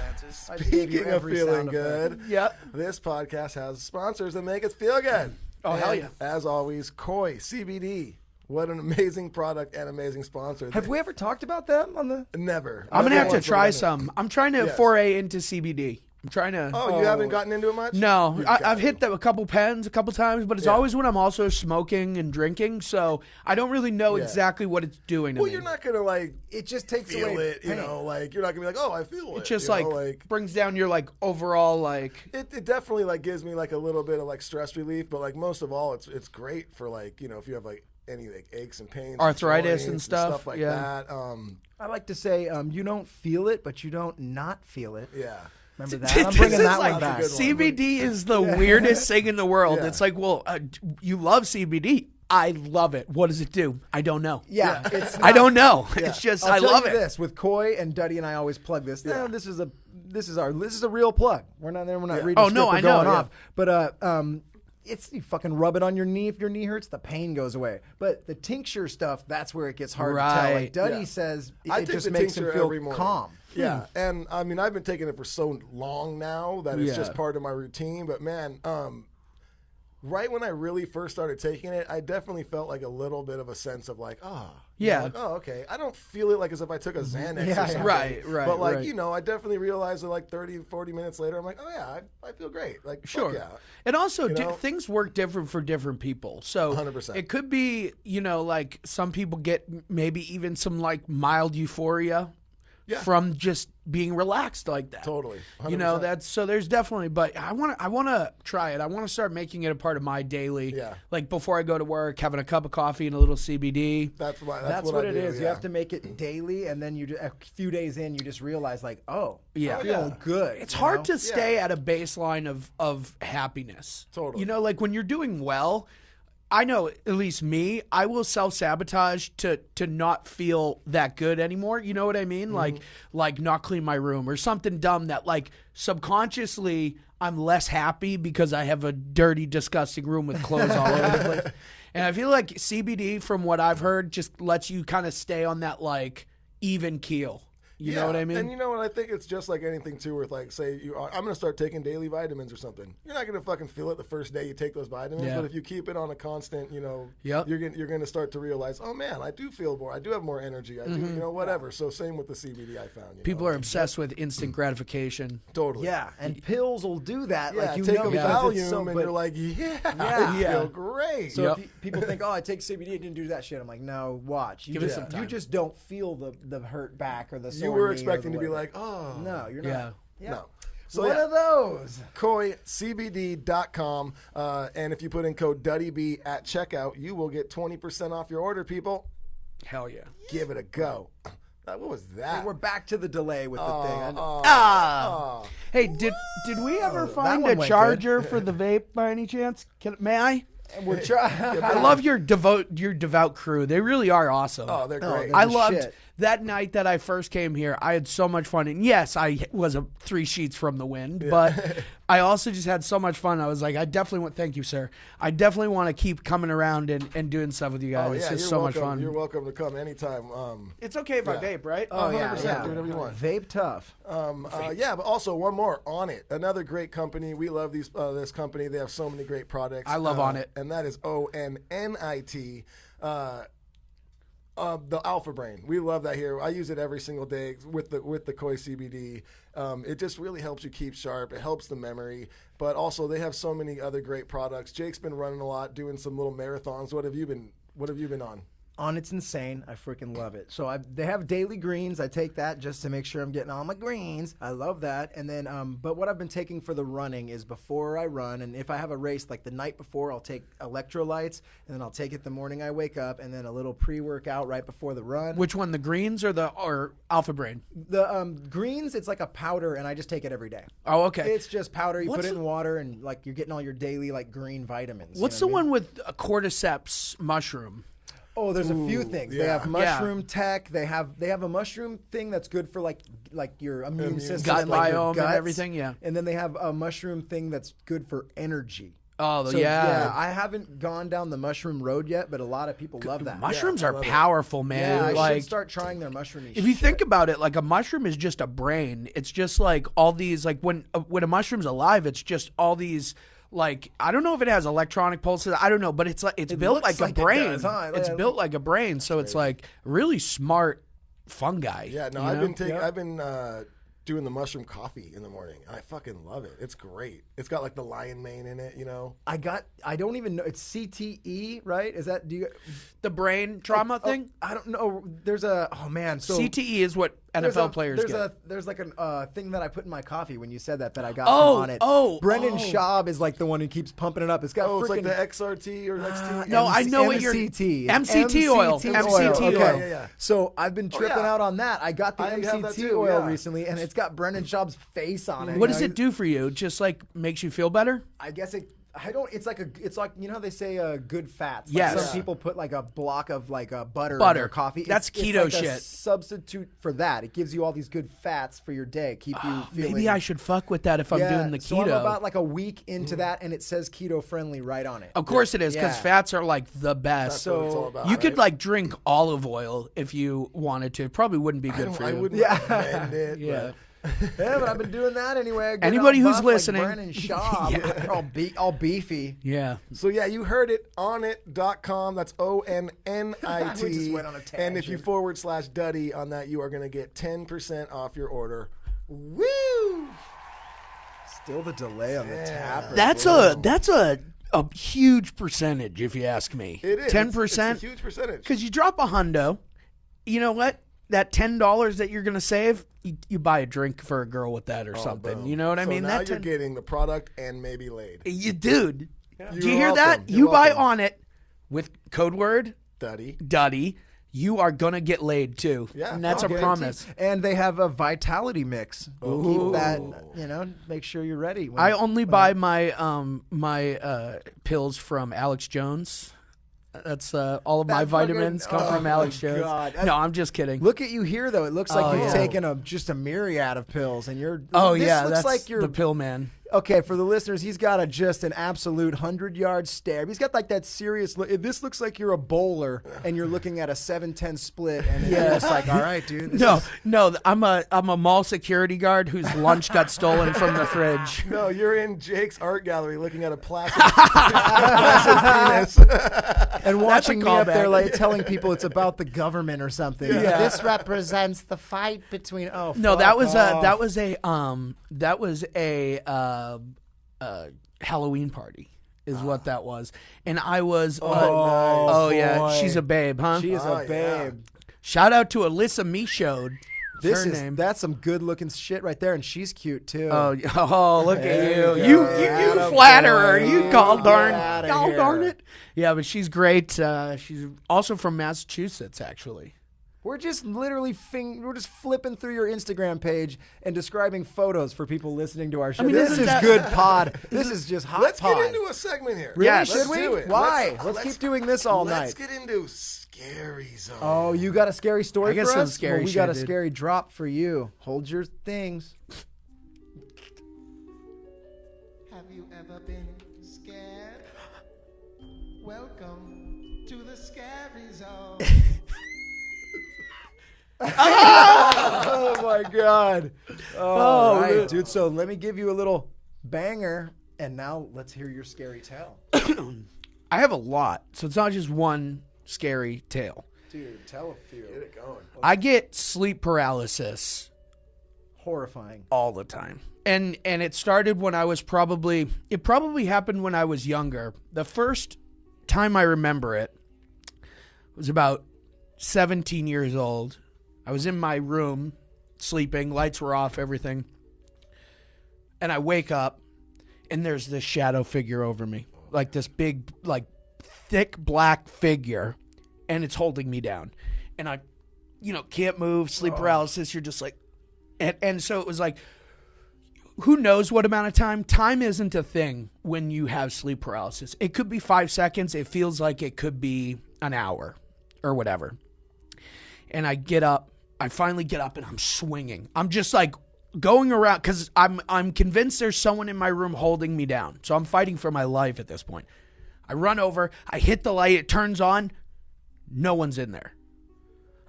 I just gave you speaking of every feeling sound effect. good, Yep. this podcast has sponsors that make us feel good. Oh, hell And yeah. As always, Koi CBD. What an amazing product and amazing sponsor. Have we ever talked about them on the? Never. I'm gonna have to Never try once. some. I'm trying to Yes. foray into CBD. I'm trying to. Oh, you haven't gotten into it much? No, You've I've got hit to. a couple pens a couple times, but it's always when I'm also smoking and drinking, so I don't really know exactly what it's doing to Well, me. you're not gonna like It just takes feel away it, you pain. know. Like you're not gonna be like, oh, I feel it. It just you know, like brings down your like overall like. It definitely like gives me like a little bit of like stress relief, but like most of all, it's great for like if you have like any like aches and pains, Arthritis and joints stuff, like yeah. that. I like to say, you don't feel it, but you don't not feel it. Yeah. Remember This that? I'm bringing is that like one back. CBD is the weirdest thing in the world. Yeah. It's like, well, you love CBD. I love it. What does it do? I don't know. Yeah, it's I not- don't know. It's just I'll I tell love you it. This with Koi and Duddy and I always plug this. No, this is a real plug. We're not there. We're not reading. Oh, no, script or I know, going yeah. off. But it's you fucking rub it on your knee. If your knee hurts, the pain goes away. But the tincture stuff, that's where it gets hard to tell. Right. Like Duddy Yeah. says, I it take just the makes him tincture feel every morning. calm. Yeah, and I mean I've been taking it for so long now that it's just Yeah. part of my routine. But man, right when I really first started taking it, I definitely felt like a little bit of a sense of like, Yeah. like, oh, okay. I don't feel it like as if I took a Xanax Yeah, or something. Right, But like, right. I definitely realized that like 30, 40 minutes later, I'm like, oh yeah, I feel great. Like, Sure. fuck yeah. And also, know? things work different for different people. So 100%. it could be, like some people get maybe even some like mild euphoria from just being relaxed like that. Totally. 100%. You know, there's definitely, but I want to try it. I want to start making it a part of my daily. Yeah. Like before I go to work, having a cup of coffee and a little CBD. That's what what I it do, is. yeah. You have to make it daily, and then a few days in, you just realize like, oh, Yeah. I feel good. It's you hard know? to stay at a baseline of happiness. Totally. You know, like when you're doing well, I know, at least me, I will self-sabotage to not feel that good anymore. You know what I mean? Like not clean my room or something dumb that like subconsciously I'm less happy because I have a dirty, disgusting room with clothes all over the place. And I feel like CBD, from what I've heard, just lets you kind of stay on that like even keel. You know what I mean? And you know what? I think it's just like anything too. With like, say, I'm going to start taking daily vitamins or something. You're not going to fucking feel it the first day you take those vitamins, Yeah. but if you keep it on a constant, you know, Yep. you're going to start to realize, oh man, I do feel more. I do have more energy. I do, you know, whatever. So same with the CBD. I found. People are obsessed with instant gratification. Totally. Yeah, and pills will do that. Yeah, like you take know, a because it's Valium so, and but- you're like, I feel great. So Yep. if people think, oh, I take CBD, it didn't do that shit. I'm like, no, watch. You Give it just, some time. you just don't feel the hurt back or the sore you were knee or expecting the to be whatever. like, oh. No, you're Yeah. not. Yeah. No. So One of those. KoiCBD.com. And if you put in code DuddyB at checkout, you will get 20% off your order, people. Hell yeah. Give it a go. What was that? We're back to the delay with the thing. I know. Hey, did we ever find one a went charger for the vape by any chance? May I? We're trying. I love your devout crew. They really are awesome. Oh, they're great. they're I the loved shit. that night that I first came here. I had so much fun, and yes, I was 3 sheets from the wind, but I also just had so much fun. I was like, I definitely want. Thank you, sir. I definitely want to keep coming around and doing stuff with you guys. Oh, yeah, It's just you're so welcome. much fun. You're welcome to come anytime. It's okay if I vape, right? Oh, yeah, 100%. yeah. Do whatever you want. Vape tough. Yeah, but also one more, On It, another great company. We love this company. They have so many great products. I love On It. and that is ONNIT. The Alpha Brain. We love that here. I use it every single day with the Koi CBD. It just really helps you keep sharp. It helps the memory, but also they have so many other great products. Jake's been running a lot, doing some little marathons. What have you been on? On It's insane. I freaking love it. So they have daily greens. I take that just to make sure I'm getting all my greens. I love that. And then, but what I've been taking for the running is before I run, and if I have a race, like the night before, I'll take electrolytes, and then I'll take it the morning I wake up, and then a little pre-workout right before the run. Which one, the greens or Alpha Brain? The greens, it's like a powder, and I just take it every day. Oh, okay. It's just powder. You What's put it the- in water, and like you're getting all your daily like green vitamins. What's the one with a cordyceps mushroom? Oh, there's a few things. They yeah. have mushroom tech. They have a mushroom thing that's good for like your immune system, Gut and, like, your biome and guts. everything, yeah. And then they have a mushroom thing that's good for energy. Oh, So, yeah. I haven't gone down the mushroom road yet, but a lot of people love that. Mushrooms I are love it. powerful, man. Yeah, I like, should start trying their mushroomy. if you think about it, like a mushroom is just a brain. It's just like all these, like when a mushroom's alive, it's just all these. Like, I don't know if it has electronic pulses. I don't know, but it's like it's built looks like a like it brain. does, huh? It's Yeah. built like a brain, so it's like really smart fungi. Yeah, no, you I've know? been doing the mushroom coffee in the morning. I fucking love it. It's great. It's got like the lion mane in it, you know. I don't even know. It's CTE, right? Is that the brain trauma oh, thing. I don't know. There's a man. So CTE is what NFL players get. There's like a thing that I put in my coffee when you said that I got Oh, on it. oh, Brendan oh. Schaub is like the one who keeps pumping it up. It's got Oh, it's like freaking the XRT or XT. No, I know what you're. MCT. MCT oil. MCT Okay. oil. Yeah. So I've been tripping yeah. out on that. I got the I have that MCT too, oil yeah. recently, and it's got Brendan Schaub's face on it. What You does know, it do for you? Just like makes you feel better? I guess I don't. It's like you know how they say good fats. Like Yes. Some people put like a block of like butter in Butter. their coffee. That's it's keto like a shit. substitute for that. It gives you all these good fats for your day. Keep you feeling. Maybe I should fuck with that if I'm doing the keto. So I'm about like a week into that, and it says keto friendly right on it. Of course it is, because Yeah. fats are like the best. That's what it's all about, You could right? like drink olive oil if you wanted to. Probably wouldn't be good for I you. wouldn't Yeah. recommend it. Yeah. Yeah, but I've been doing that anyway. Getting Anybody all who's buff listening. like Brennan Schaub, they're all beefy. Yeah. So yeah, you heard it, onit.com. That's ONNIT. We just went on a And if you tangent. /Duddy on that, you are going to get 10% off your order. Woo! Still the delay on the tap. That's a huge percentage if you ask me. It is. 10%. It's a huge percentage. Because you drop a hundo, you know what? that $10 that you're gonna save, you buy a drink for a girl with that or something. Boom. You know what I So mean? now That you're getting the product and maybe laid. you dude. Do you You're hear welcome. that? You're You buy welcome. on it with code word Duddy. you are gonna get laid too. Yeah, and that's a okay. promise. And they have a vitality mix. Keep that, make sure you're ready. I only buy my pills from Alex Jones. That's all of my That vitamins fucking- come from oh Alex my Jones. God. No, I'm just kidding. Look at you here, though. It looks like Oh, you've yeah. taken just a myriad of pills, and you're. Oh this yeah, looks that's like you're the pill man. Okay, for the listeners, he's got just an absolute 100-yard stare. He's got like that serious look. This looks like you're a bowler and you're looking at a 7-10 split, and you're just like, all right, dude. No, I'm a mall security guard whose lunch got stolen from the fridge. No, you're in Jake's art gallery looking at a plastic penis. And watching me up callback. there, like telling people it's about the government or something. Yeah. This represents the fight between. Oh, No, fuck that was off. a Halloween party is what that was, and I was. Oh, yeah, boy. she's a babe, huh? She is Oh, a babe. Shout out to Alyssa Michaud. That's some good looking shit right there, and she's cute too. Oh, look at you. you You go. Atta flatter her. boy. You gall darn. Get outta Gall here. darn it. Yeah, but she's great. She's also from Massachusetts, actually. We're just literally we're just flipping through your Instagram page and describing photos for people listening to our show. mean, this isn't is that- good pod. This is just hot Let's pod. get into a segment here. Really? Yeah, Should let's we? do it. Why? Let's keep doing this all Let's night. get into Scary Zone. Oh, you got a scary story I got for some us? scary Well, we shit, got a dude. scary drop for you. Hold your things. Have you ever been scared? Welcome to the scary zone. Oh my god. All right, man. dude. So let me give you a little banger, and now let's hear your scary tale. I have a lot, so it's not just one scary tale. Dude, tell a few. Get it going. I get sleep paralysis Horrifying. all the time. And it started when I was probably happened when I was younger. The first time I remember it was about 17 years old. I was in my room sleeping, lights were off, everything. And I wake up and there's this shadow figure over me. Like this big, like thick black figure, and it's holding me down. And I can't move, sleep paralysis, you're just like and so it was like, who knows what amount of time? Time isn't a thing when you have sleep paralysis. It could be 5 seconds. It feels like it could be an hour or whatever. And I get up. I finally get up and I'm swinging. I'm just like going around because I'm convinced there's someone in my room holding me down. So I'm fighting for my life at this point. I run over. I hit the light. It turns on. No one's in there.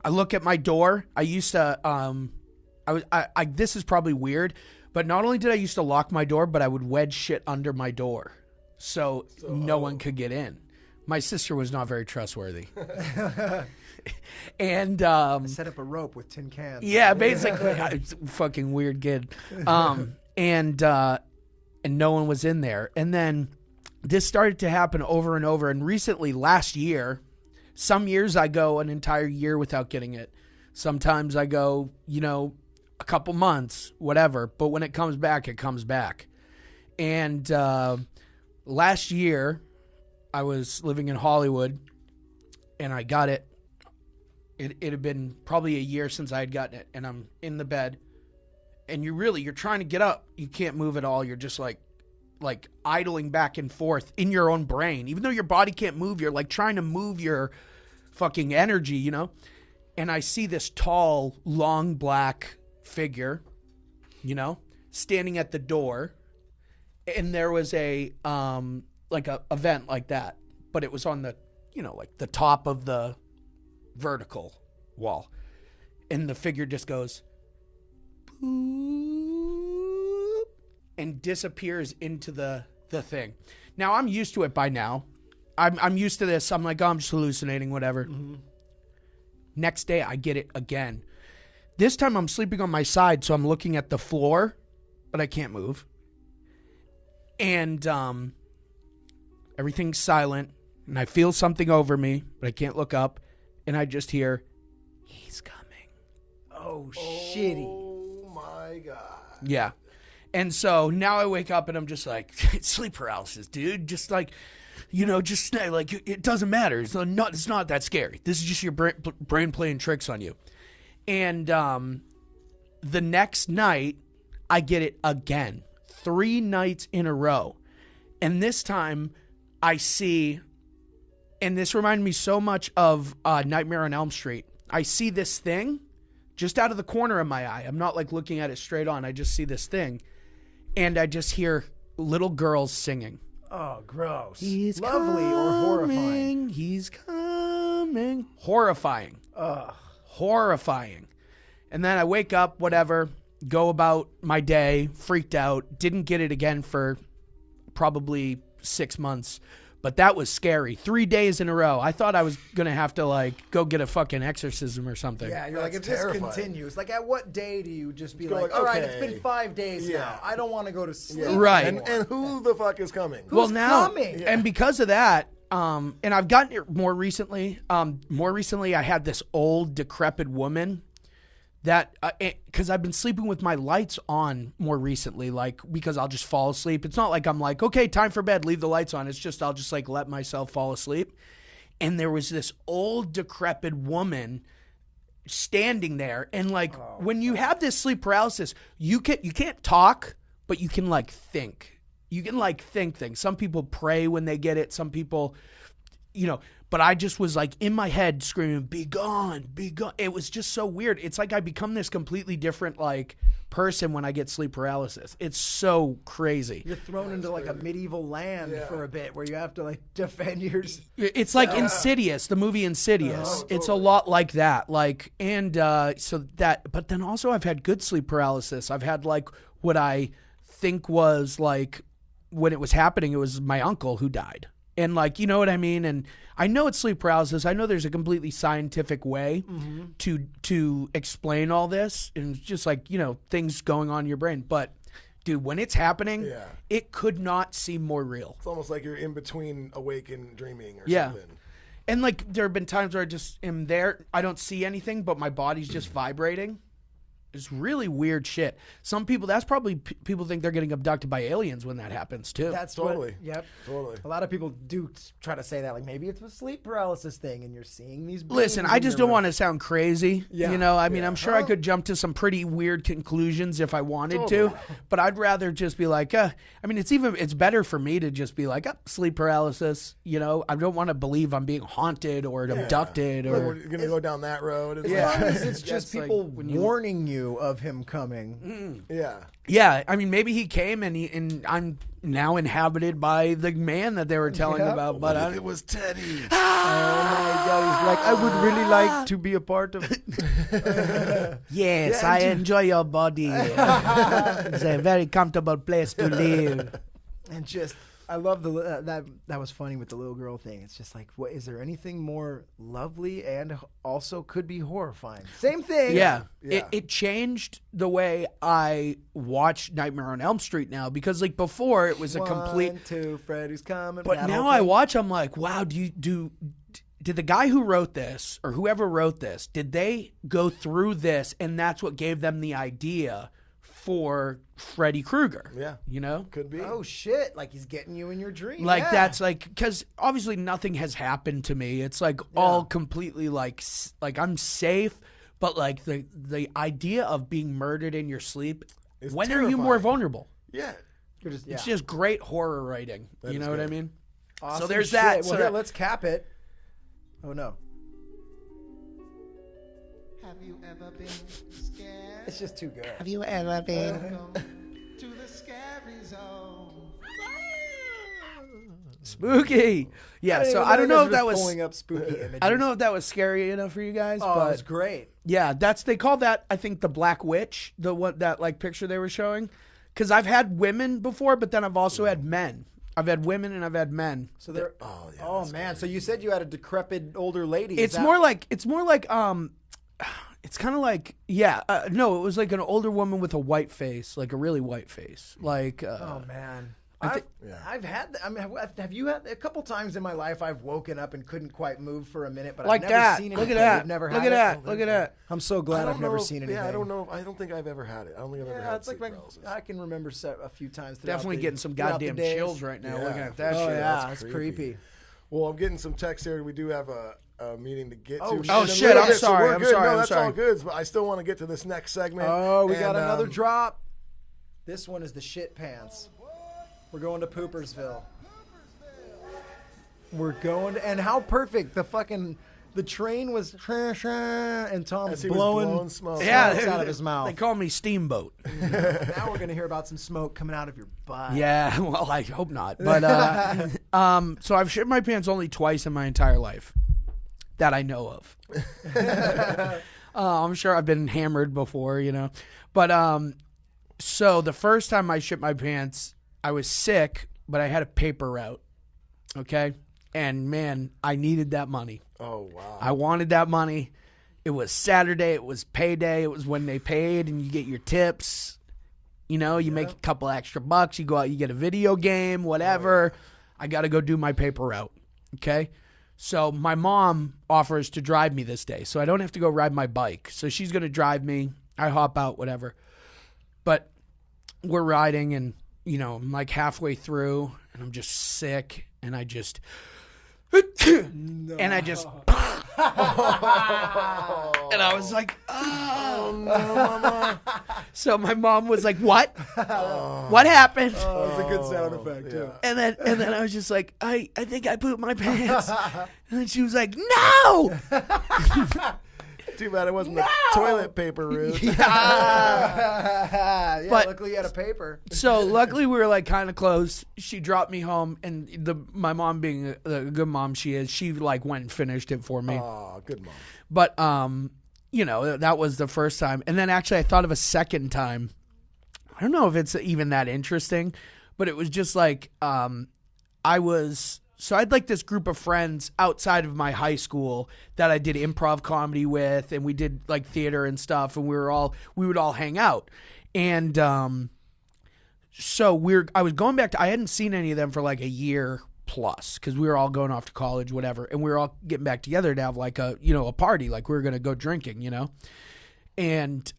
I look at my door. I used to. This is probably weird. But not only did I used to lock my door, but I would wedge shit under my door so no one could get in. My sister was not very trustworthy. And Set up a rope with tin cans. yeah, basically, fucking weird kid. And no one was in there. And then this started to happen over and over. And recently, last year, some years I go an entire year without getting it. Sometimes I go, a couple months, whatever. But when it comes back, it comes back. And last year, I was living in Hollywood, and I got it. It had been probably a year since I had gotten it, and I'm in the bed, and you're trying to get up. You can't move at all. You're just like idling back and forth in your own brain. Even though your body can't move, you're like trying to move your fucking energy, And I see this tall, long black figure, standing at the door, and there was a vent like that, but it was on the, like the top of the vertical wall, and the figure just goes boop, and disappears into the thing. Now I'm used to it by now. I'm used to this. I'm like, I'm just hallucinating, whatever. Mm-hmm. Next day I get it again. This time I'm sleeping on my side, so I'm looking at the floor, but I can't move. And everything's silent, and I feel something over me, but I can't look up, and I just hear, he's coming. so shitty. Oh my God. Yeah. And so now I wake up and I'm just like, sleep paralysis, dude. Just like, just like, it doesn't matter. It's not that scary. This is just your brain playing tricks on you. And the next night, I get it again. 3 nights in a row. And this time, I see, and this reminded me so much of Nightmare on Elm Street. I see this thing just out of the corner of my eye. I'm not like looking at it straight on. I just see this thing. And I just hear little girls singing. Oh, gross. He's lovely coming, or horrifying? He's coming. Horrifying. Ugh. Horrifying. And then I wake up, whatever, go about my day, freaked out, didn't get it again for probably 6 months. But that was scary. 3 days in a row. I thought I was going to have to, like, go get a fucking exorcism or something. Yeah, you're like, if That's terrifying. this continues, like, at what day do you just be Go like, like, all right, okay. it's been 5 days now. I don't want to go to sleep. Right. anymore." And who the fuck is coming? Well, now, coming? and because of that, and I've gotten it more recently. I had this old, decrepit woman that, because I've been sleeping with my lights on more recently, like, because I'll just fall asleep. It's not like I'm like, okay, time for bed, leave the lights on. It's just, I'll just like let myself fall asleep. And there was this old, decrepit woman standing there. And like, when you have this sleep paralysis, you can't talk, but you can like think. You can like think things. Some people pray when they get it. Some people, but I just was like in my head screaming, be gone, be gone. It was just so weird. It's like I become this completely different like person when I get sleep paralysis. It's so crazy. You're thrown into like a medieval land for a bit where you have to like defend yours. It's like Insidious, the movie Insidious. Oh, totally. It's a lot like that. Like, and but then also I've had good sleep paralysis. I've had like what I think was like, when it was happening, it was my uncle who died. And like, you know what I mean? And I know it's sleep paralysis. I know there's a completely scientific way to explain all this. And it's just like, things going on in your brain. But dude, when it's happening, it could not seem more real. It's almost like you're in between awake and dreaming or Yeah. something. And like, there have been times where I just am there. I don't see anything, but my body's just vibrating. It's really weird shit. Some people, that's probably people think they're getting abducted by aliens when that happens too. That's Totally. Yep. Totally. A lot of people do try to say that, like maybe it's a sleep paralysis thing, and you're seeing these. Listen, I just don't want to sound crazy. Yeah. I mean, I'm sure I could jump to some pretty weird conclusions if I wanted to, but I'd rather just be like, I mean, it's better for me to just be like, sleep paralysis. I don't want to believe I'm being haunted or abducted Like, or. we're gonna go down that road. And As long as it's just That's people like when you- warning you of him coming. Yeah. Yeah, I mean, maybe he came and I'm now inhabited by the man that they were telling about. But What if it was Teddy? Oh my God! He's like, I would really like to be a part of it. yes, I enjoy your body. It's a very comfortable place to live. And just, I love that was funny with the little girl thing. It's just like, what is there anything more lovely and also could be horrifying? Same thing. Yeah. Yeah. It changed the way I watch Nightmare on Elm Street now, because like before it was a complete. 1, 2, Freddy's coming. But that now whole I thing. watch, I'm like, wow, did the guy who wrote this or whoever wrote this, did they go through this and that's what gave them the idea for Freddy Krueger? Yeah. Could be. Oh shit! Like he's getting you in your dream. Like yeah. that's like, because obviously nothing has happened to me. It's like all completely like I'm safe, but like the idea of being murdered in your sleep. It's When are you more terrifying. vulnerable? Yeah. You're just, It's just great horror writing. That You is know what I good. mean? awesome so there's shit. that. Well, So here, that- let's cap it. Oh no! Have you ever been scared? It's just too good. Have you ever been? Welcome to the scary zone. Spooky. Yeah. So I don't know if that was. pulling up spooky images. I don't know if that was scary enough for you guys, Oh, but it's great. yeah, they call that, I think, the Black Witch, the one that like picture they were showing. Because I've had women before, but then I've also had men. I've had women and I've had men. So they're. Oh, yeah. Oh man! So you said you had a decrepit older lady. It's more like it's kind of like no, it was like an older woman with a white face, like a really white face, like Oh man! I've had. I mean, have you had a couple times in my life? I've woken up and couldn't quite move for a minute, but Like I've never that. seen Look anything. at that. You've never Look had at it? that. Look at that. I'm so glad I've never seen anything. Yeah, I don't know. I don't think I've ever had it. I don't think I've ever had It's like sleep paralysis. I can remember a few times. Definitely getting some throughout goddamn the days. chills right now Yeah. looking at that Oh shit. yeah, That's it's creepy. creepy. Well, I'm getting some text here. We do have a meeting to get to. Oh, in oh, a shit, little I'm bit, so sorry, we're I'm good. sorry, No, I'm that's sorry. all good. But I still want to get to this next segment. Oh, we got And, another drop. This one is the shit pants. We're going to Poopersville. We're going to, and how perfect the train was, and Tom's As he was blowing smoke. Yeah, smokes out of his mouth. They call me Steamboat. Now we're going to hear about some smoke coming out of your butt. Yeah, well, I hope not. But so I've shit my pants only twice in my entire life that I know of. I'm sure I've been hammered before, you know. But so the first time I shit my pants, I was sick, but I had a paper route. Okay? And man, I needed that money. Oh wow! I wanted that money. It was Saturday. It was payday. It was when they paid, and you get your tips. You know, you make a couple extra bucks. You go out, you get a video game, whatever. I got to go do my paper route. Okay? So my mom offers to drive me this day, so I don't have to go ride my bike. So she's going to drive me. I hop out, whatever. But we're riding, and, you know, I'm like halfway through, and I'm just sick, and I just... And I just... And I was like, oh no, Mama. So my mom was like, what? What happened? Oh, that's a good sound effect, too. And then I was just like, I think I pooped my pants. And then she was like, no! Too bad it wasn't the toilet paper route. Yeah, But- luckily you had a paper. So luckily we were like kind of close. She dropped me home, and my mom, being the good mom she is, she like went and finished it for me. Oh, good mom. But you know, that was the first time. And then actually I thought of a second time. I don't know if it's even that interesting, but it was just like So I had like this group of friends outside of my high school that I did improv comedy with, and we did like theater and stuff, and we would all hang out. And so I was going back to, I hadn't seen any of them for like a year plus, because we were all going off to college, whatever, and we were all getting back together to have like a party, like we were gonna go drinking, you know. And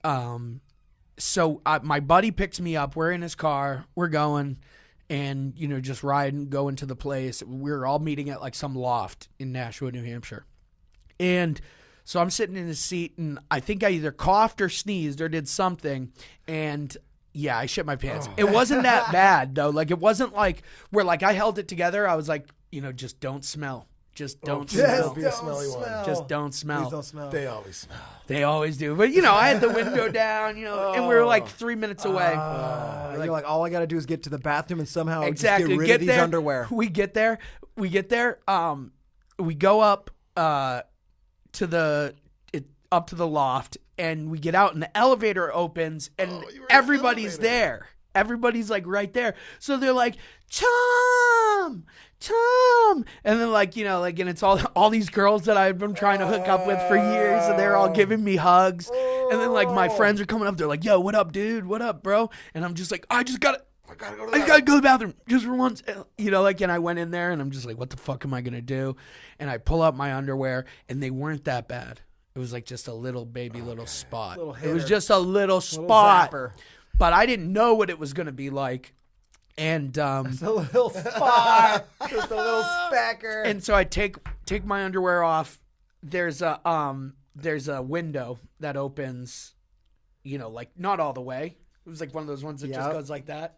so my buddy picks me up. We're in his car. We're going. And, you know, just riding, going to the place. We were all meeting at like some loft in Nashua, New Hampshire. And so I'm sitting in his seat, and I think I either coughed or sneezed or did something. And yeah, I shit my pants. It wasn't that bad, though. Like, it wasn't like where like I held it together. I was like, you know, just don't smell. Just don't smell. Be a smelly one. Just don't smell. Please don't smell. They always smell. They always do. But, you know, I had the window down, you know, and we were like 3 minutes away. You're like, all I got to do is get to the bathroom and somehow Exactly. just get rid of these there, underwear. We get there. We go up to the loft, and we get out, and the elevator opens, and everybody's there. Everybody's like right there. So they're like, Tom, and then like, you know, like, and it's all these girls that I've been trying to hook up with for years, and they're all giving me hugs. And then like my friends are coming up, they're like, yo, what up, dude? What up, bro? And I'm just like, I gotta go to the bathroom just for once, you know, like, and I went in there, and I'm just like, what the fuck am I gonna do? And I pull out my underwear, and they weren't that bad. It was like just a little spot. It was just a little spot, zapper. but I didn't know what it was gonna be like. And Just a little spot. Just a little specker. and so I take my underwear off. There's a window that opens, you know, like not all the way. It was like one of those ones that just goes like that.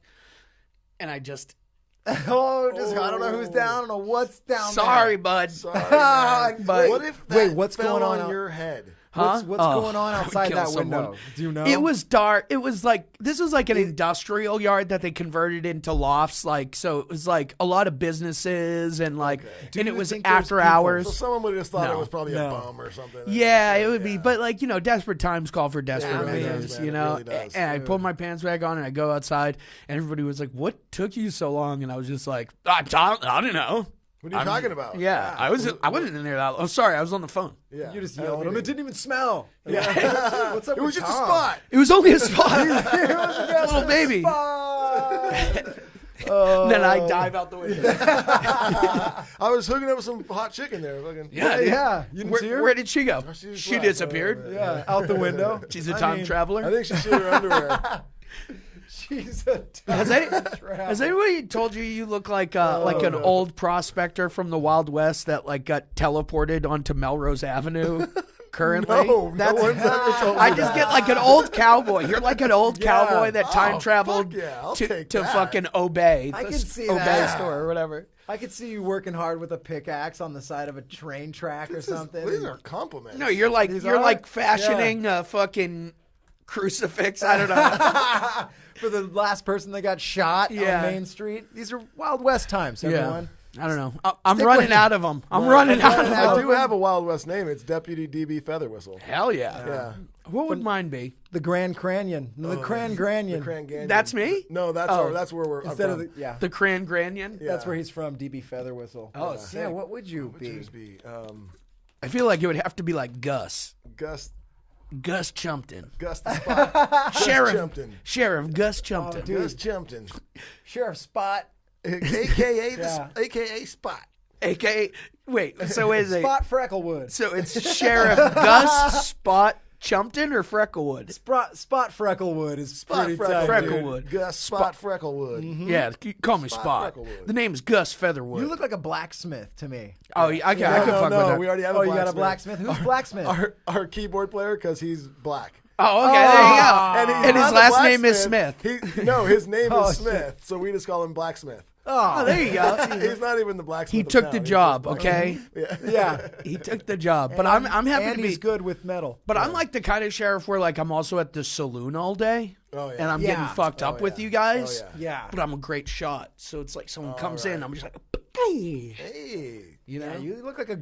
And I just I don't know who's down. I don't know what's down sorry, there. bud. But What if that what's fell going on your head? What's Oh, going on I would outside kill that someone. window? Do you know? It was dark. It was like, this was like an industrial yard that they converted into lofts. Like, so it was like a lot of businesses, and like, Do and you it was think there's after people- hours. So someone would have just thought No. it was probably No. a bum or something. Yeah, it would be. But like, you know, desperate times call for desperate It really measures, does, man. you It know? really does. And I pulled my pants back on, and I go outside, and everybody was like, what took you so long? And I was just like, I don't know. What are you talking about? Yeah, I wasn't in there that long. Oh, sorry, I was on the phone. Yeah. You just yelled at him. It didn't even smell. Yeah. What's up It with was just Tom? a spot. It was only a spot. Little baby. Spot. Then I dive out the window. I was hooking up with some hot chicken there. Fucking, Yeah. You didn't see her? Where did she go? was She black, disappeared. Yeah, out the window. She's a time traveler. I think she shit her underwear. She's a Has anybody told you look like an old prospector from the Wild West that like got teleported onto Melrose Avenue? Currently, No one's ever told me I just get like an old cowboy. You're like an old cowboy that time Oh, traveled fuck yeah, I'll to take to that. fucking Obey. I the can see Obey that. store or whatever. I could see you working hard with a pickaxe on the side of a train track or something. These are compliments. No, you're like These you're are? like fashioning a fucking crucifix. I don't know. For the last person that got shot Yeah. on Main Street. These are Wild West times, everyone. I don't know. I'm Stick running with out of them. I'm running out of I them. do have a Wild West name. It's Deputy DB Featherwhistle. Hell yeah. Yeah. What would mine be? The Grand Canyon. The Grand Canyon. Cran Canyon. That's me? No, that's Oh. that's where we're Instead I'm of from. the The Cran Granion? That's where he's from, DB Featherwhistle. Oh, yeah. sick. What would you Would be? yours be I feel like it would have to be like Gus. Gus Chumpton. the Spot. Sheriff. Chumpton. Sheriff Gus Chumpton. Gus Chumpton. Sheriff Spot. AKA Yeah. AKA Spot. AKA, wait, so is it? Spot Frecklewood. So it's Sheriff Gus Spot Chumpton or Frecklewood? Spot Frecklewood is Spot pretty tight. Frecklewood. dude. Gus Spot Frecklewood. Yeah, call me Spot. Frecklewood. The name's Gus Featherwood. You look like a blacksmith to me. oh, I can fuck with No, that. we already have Oh, a you got a blacksmith. blacksmith? Who's blacksmith? Our keyboard player, because he's black. Oh, okay, there you go. And, he's And his not a last name is blacksmith. Smith. No, his name Oh, is Smith, so we just call him Blacksmith. Oh, there you go. He's not even the blacksmith. He of took town. the He's job, just okay? Yeah. He took the job. But I'm happy and to be he's good with metal. But I'm like the kind of sheriff where like I'm also at the saloon all day. Oh, yeah. And I'm Yeah. getting fucked up with yeah. you guys. Oh, Yeah. But I'm a great shot. So it's like someone comes in, I'm just like, hey. Hey. You know? Yeah, you look like a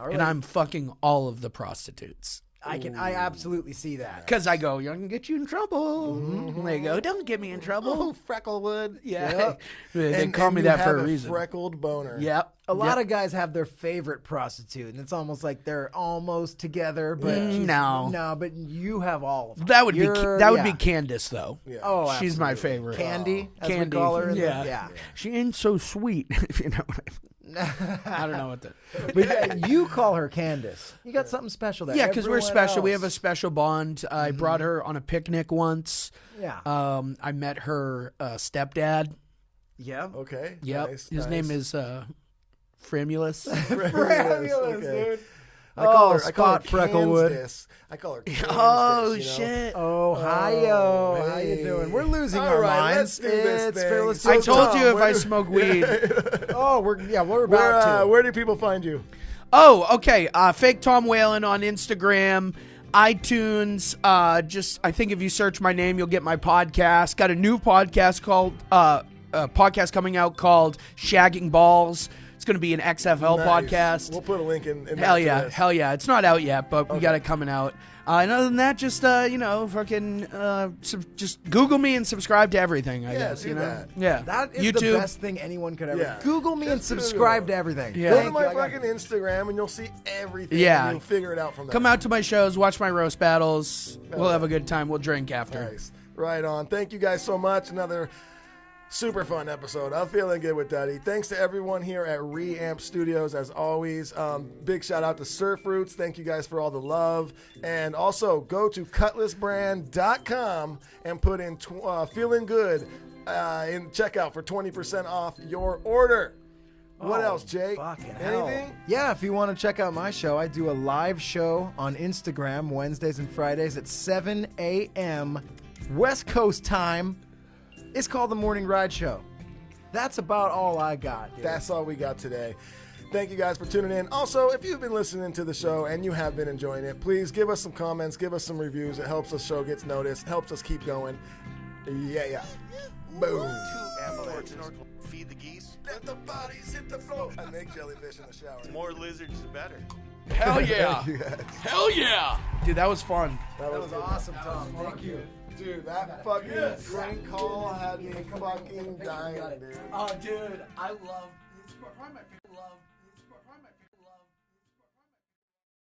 or And like- I'm fucking all of the prostitutes. I absolutely see that. Because I go, I can get you in trouble. And they go, don't get me in trouble. Oh, Frecklewood. Yeah. They And call me you that for have a reason. Freckled boner. Yep. A lot of guys have their favorite prostitute, and it's almost like they're almost together, but no. but you have all of them. That would be You're- Candace though. Yeah. Oh, She's my absolutely. favorite. Candy, as Candy. we call her. Yeah. She ain't so sweet. If you know what I mean. I don't know what that. But yeah, you call her Candace. You got something special there. Yeah, because we're Everyone special. We else- have a special bond. I brought her on a picnic once. Yeah. I met her stepdad. Yeah. Okay. Yep. Nice, His nice. name is Framulus. Fabulous, Okay. dude. I call her Spot Frecklewood. Candace. I call her Candace, Oh you know? shit! Oh, hi-yo. How you hey. doing? We're losing All our right, minds. let's do this It's thing. Fearless So I Tuesday. told Tom, you if where I do- smoke weed. Oh, we're about to. Where do people find you? Oh, okay. Fake Tom Whalen on Instagram, iTunes. I think if you search my name, you'll get my podcast. Got a new podcast coming out called Shagging Balls. It's going to be an XFL Nice. podcast. We'll put a link in Hell that yeah, to this. hell yeah. It's not out yet, but we got it coming out. And other than that, just fucking just Google me and subscribe to everything. I guess do you know. that. Yeah, That is YouTube. the best thing anyone could ever. Yeah. Google me and Just Google. subscribe to everything. Yeah. Go Thank to my you. I got- fucking Instagram and you'll see everything. Yeah. And you'll figure it out from there. Come out to my shows, watch my roast battles. We'll have a good time. We'll drink after. Nice. Right on. Thank you guys so much. Another super fun episode. I'm feeling good with Duddy. Thanks to everyone here at Reamp Studios, as always. Big shout out to Surf Roots. Thank you guys for all the love. And also, go to cutlassbrand.com and put in Feeling Good in checkout for 20% off your order. What else, Jake? Fucking hell. Anything? Yeah, if you want to check out my show, I do a live show on Instagram Wednesdays and Fridays at 7 a.m. West Coast time. It's called The Morning Ride Show. That's about all I got, dude. That's all we got today. Thank you guys for tuning in. Also, if you've been listening to the show and you have been enjoying it, please give us some comments, give us some reviews. It helps the show gets noticed, helps us keep going. Yeah. Boom. Feed the geese. Let the bodies hit the floor. I make jellyfish in the shower. More lizards, the better. Hell yeah! Thank you guys. Hell yeah! Dude, that was fun. That was awesome, Tom. Thank you. Dude, that fucking prank call had me fucking dying, dude. Oh, dude, I love. It's probably my favorite.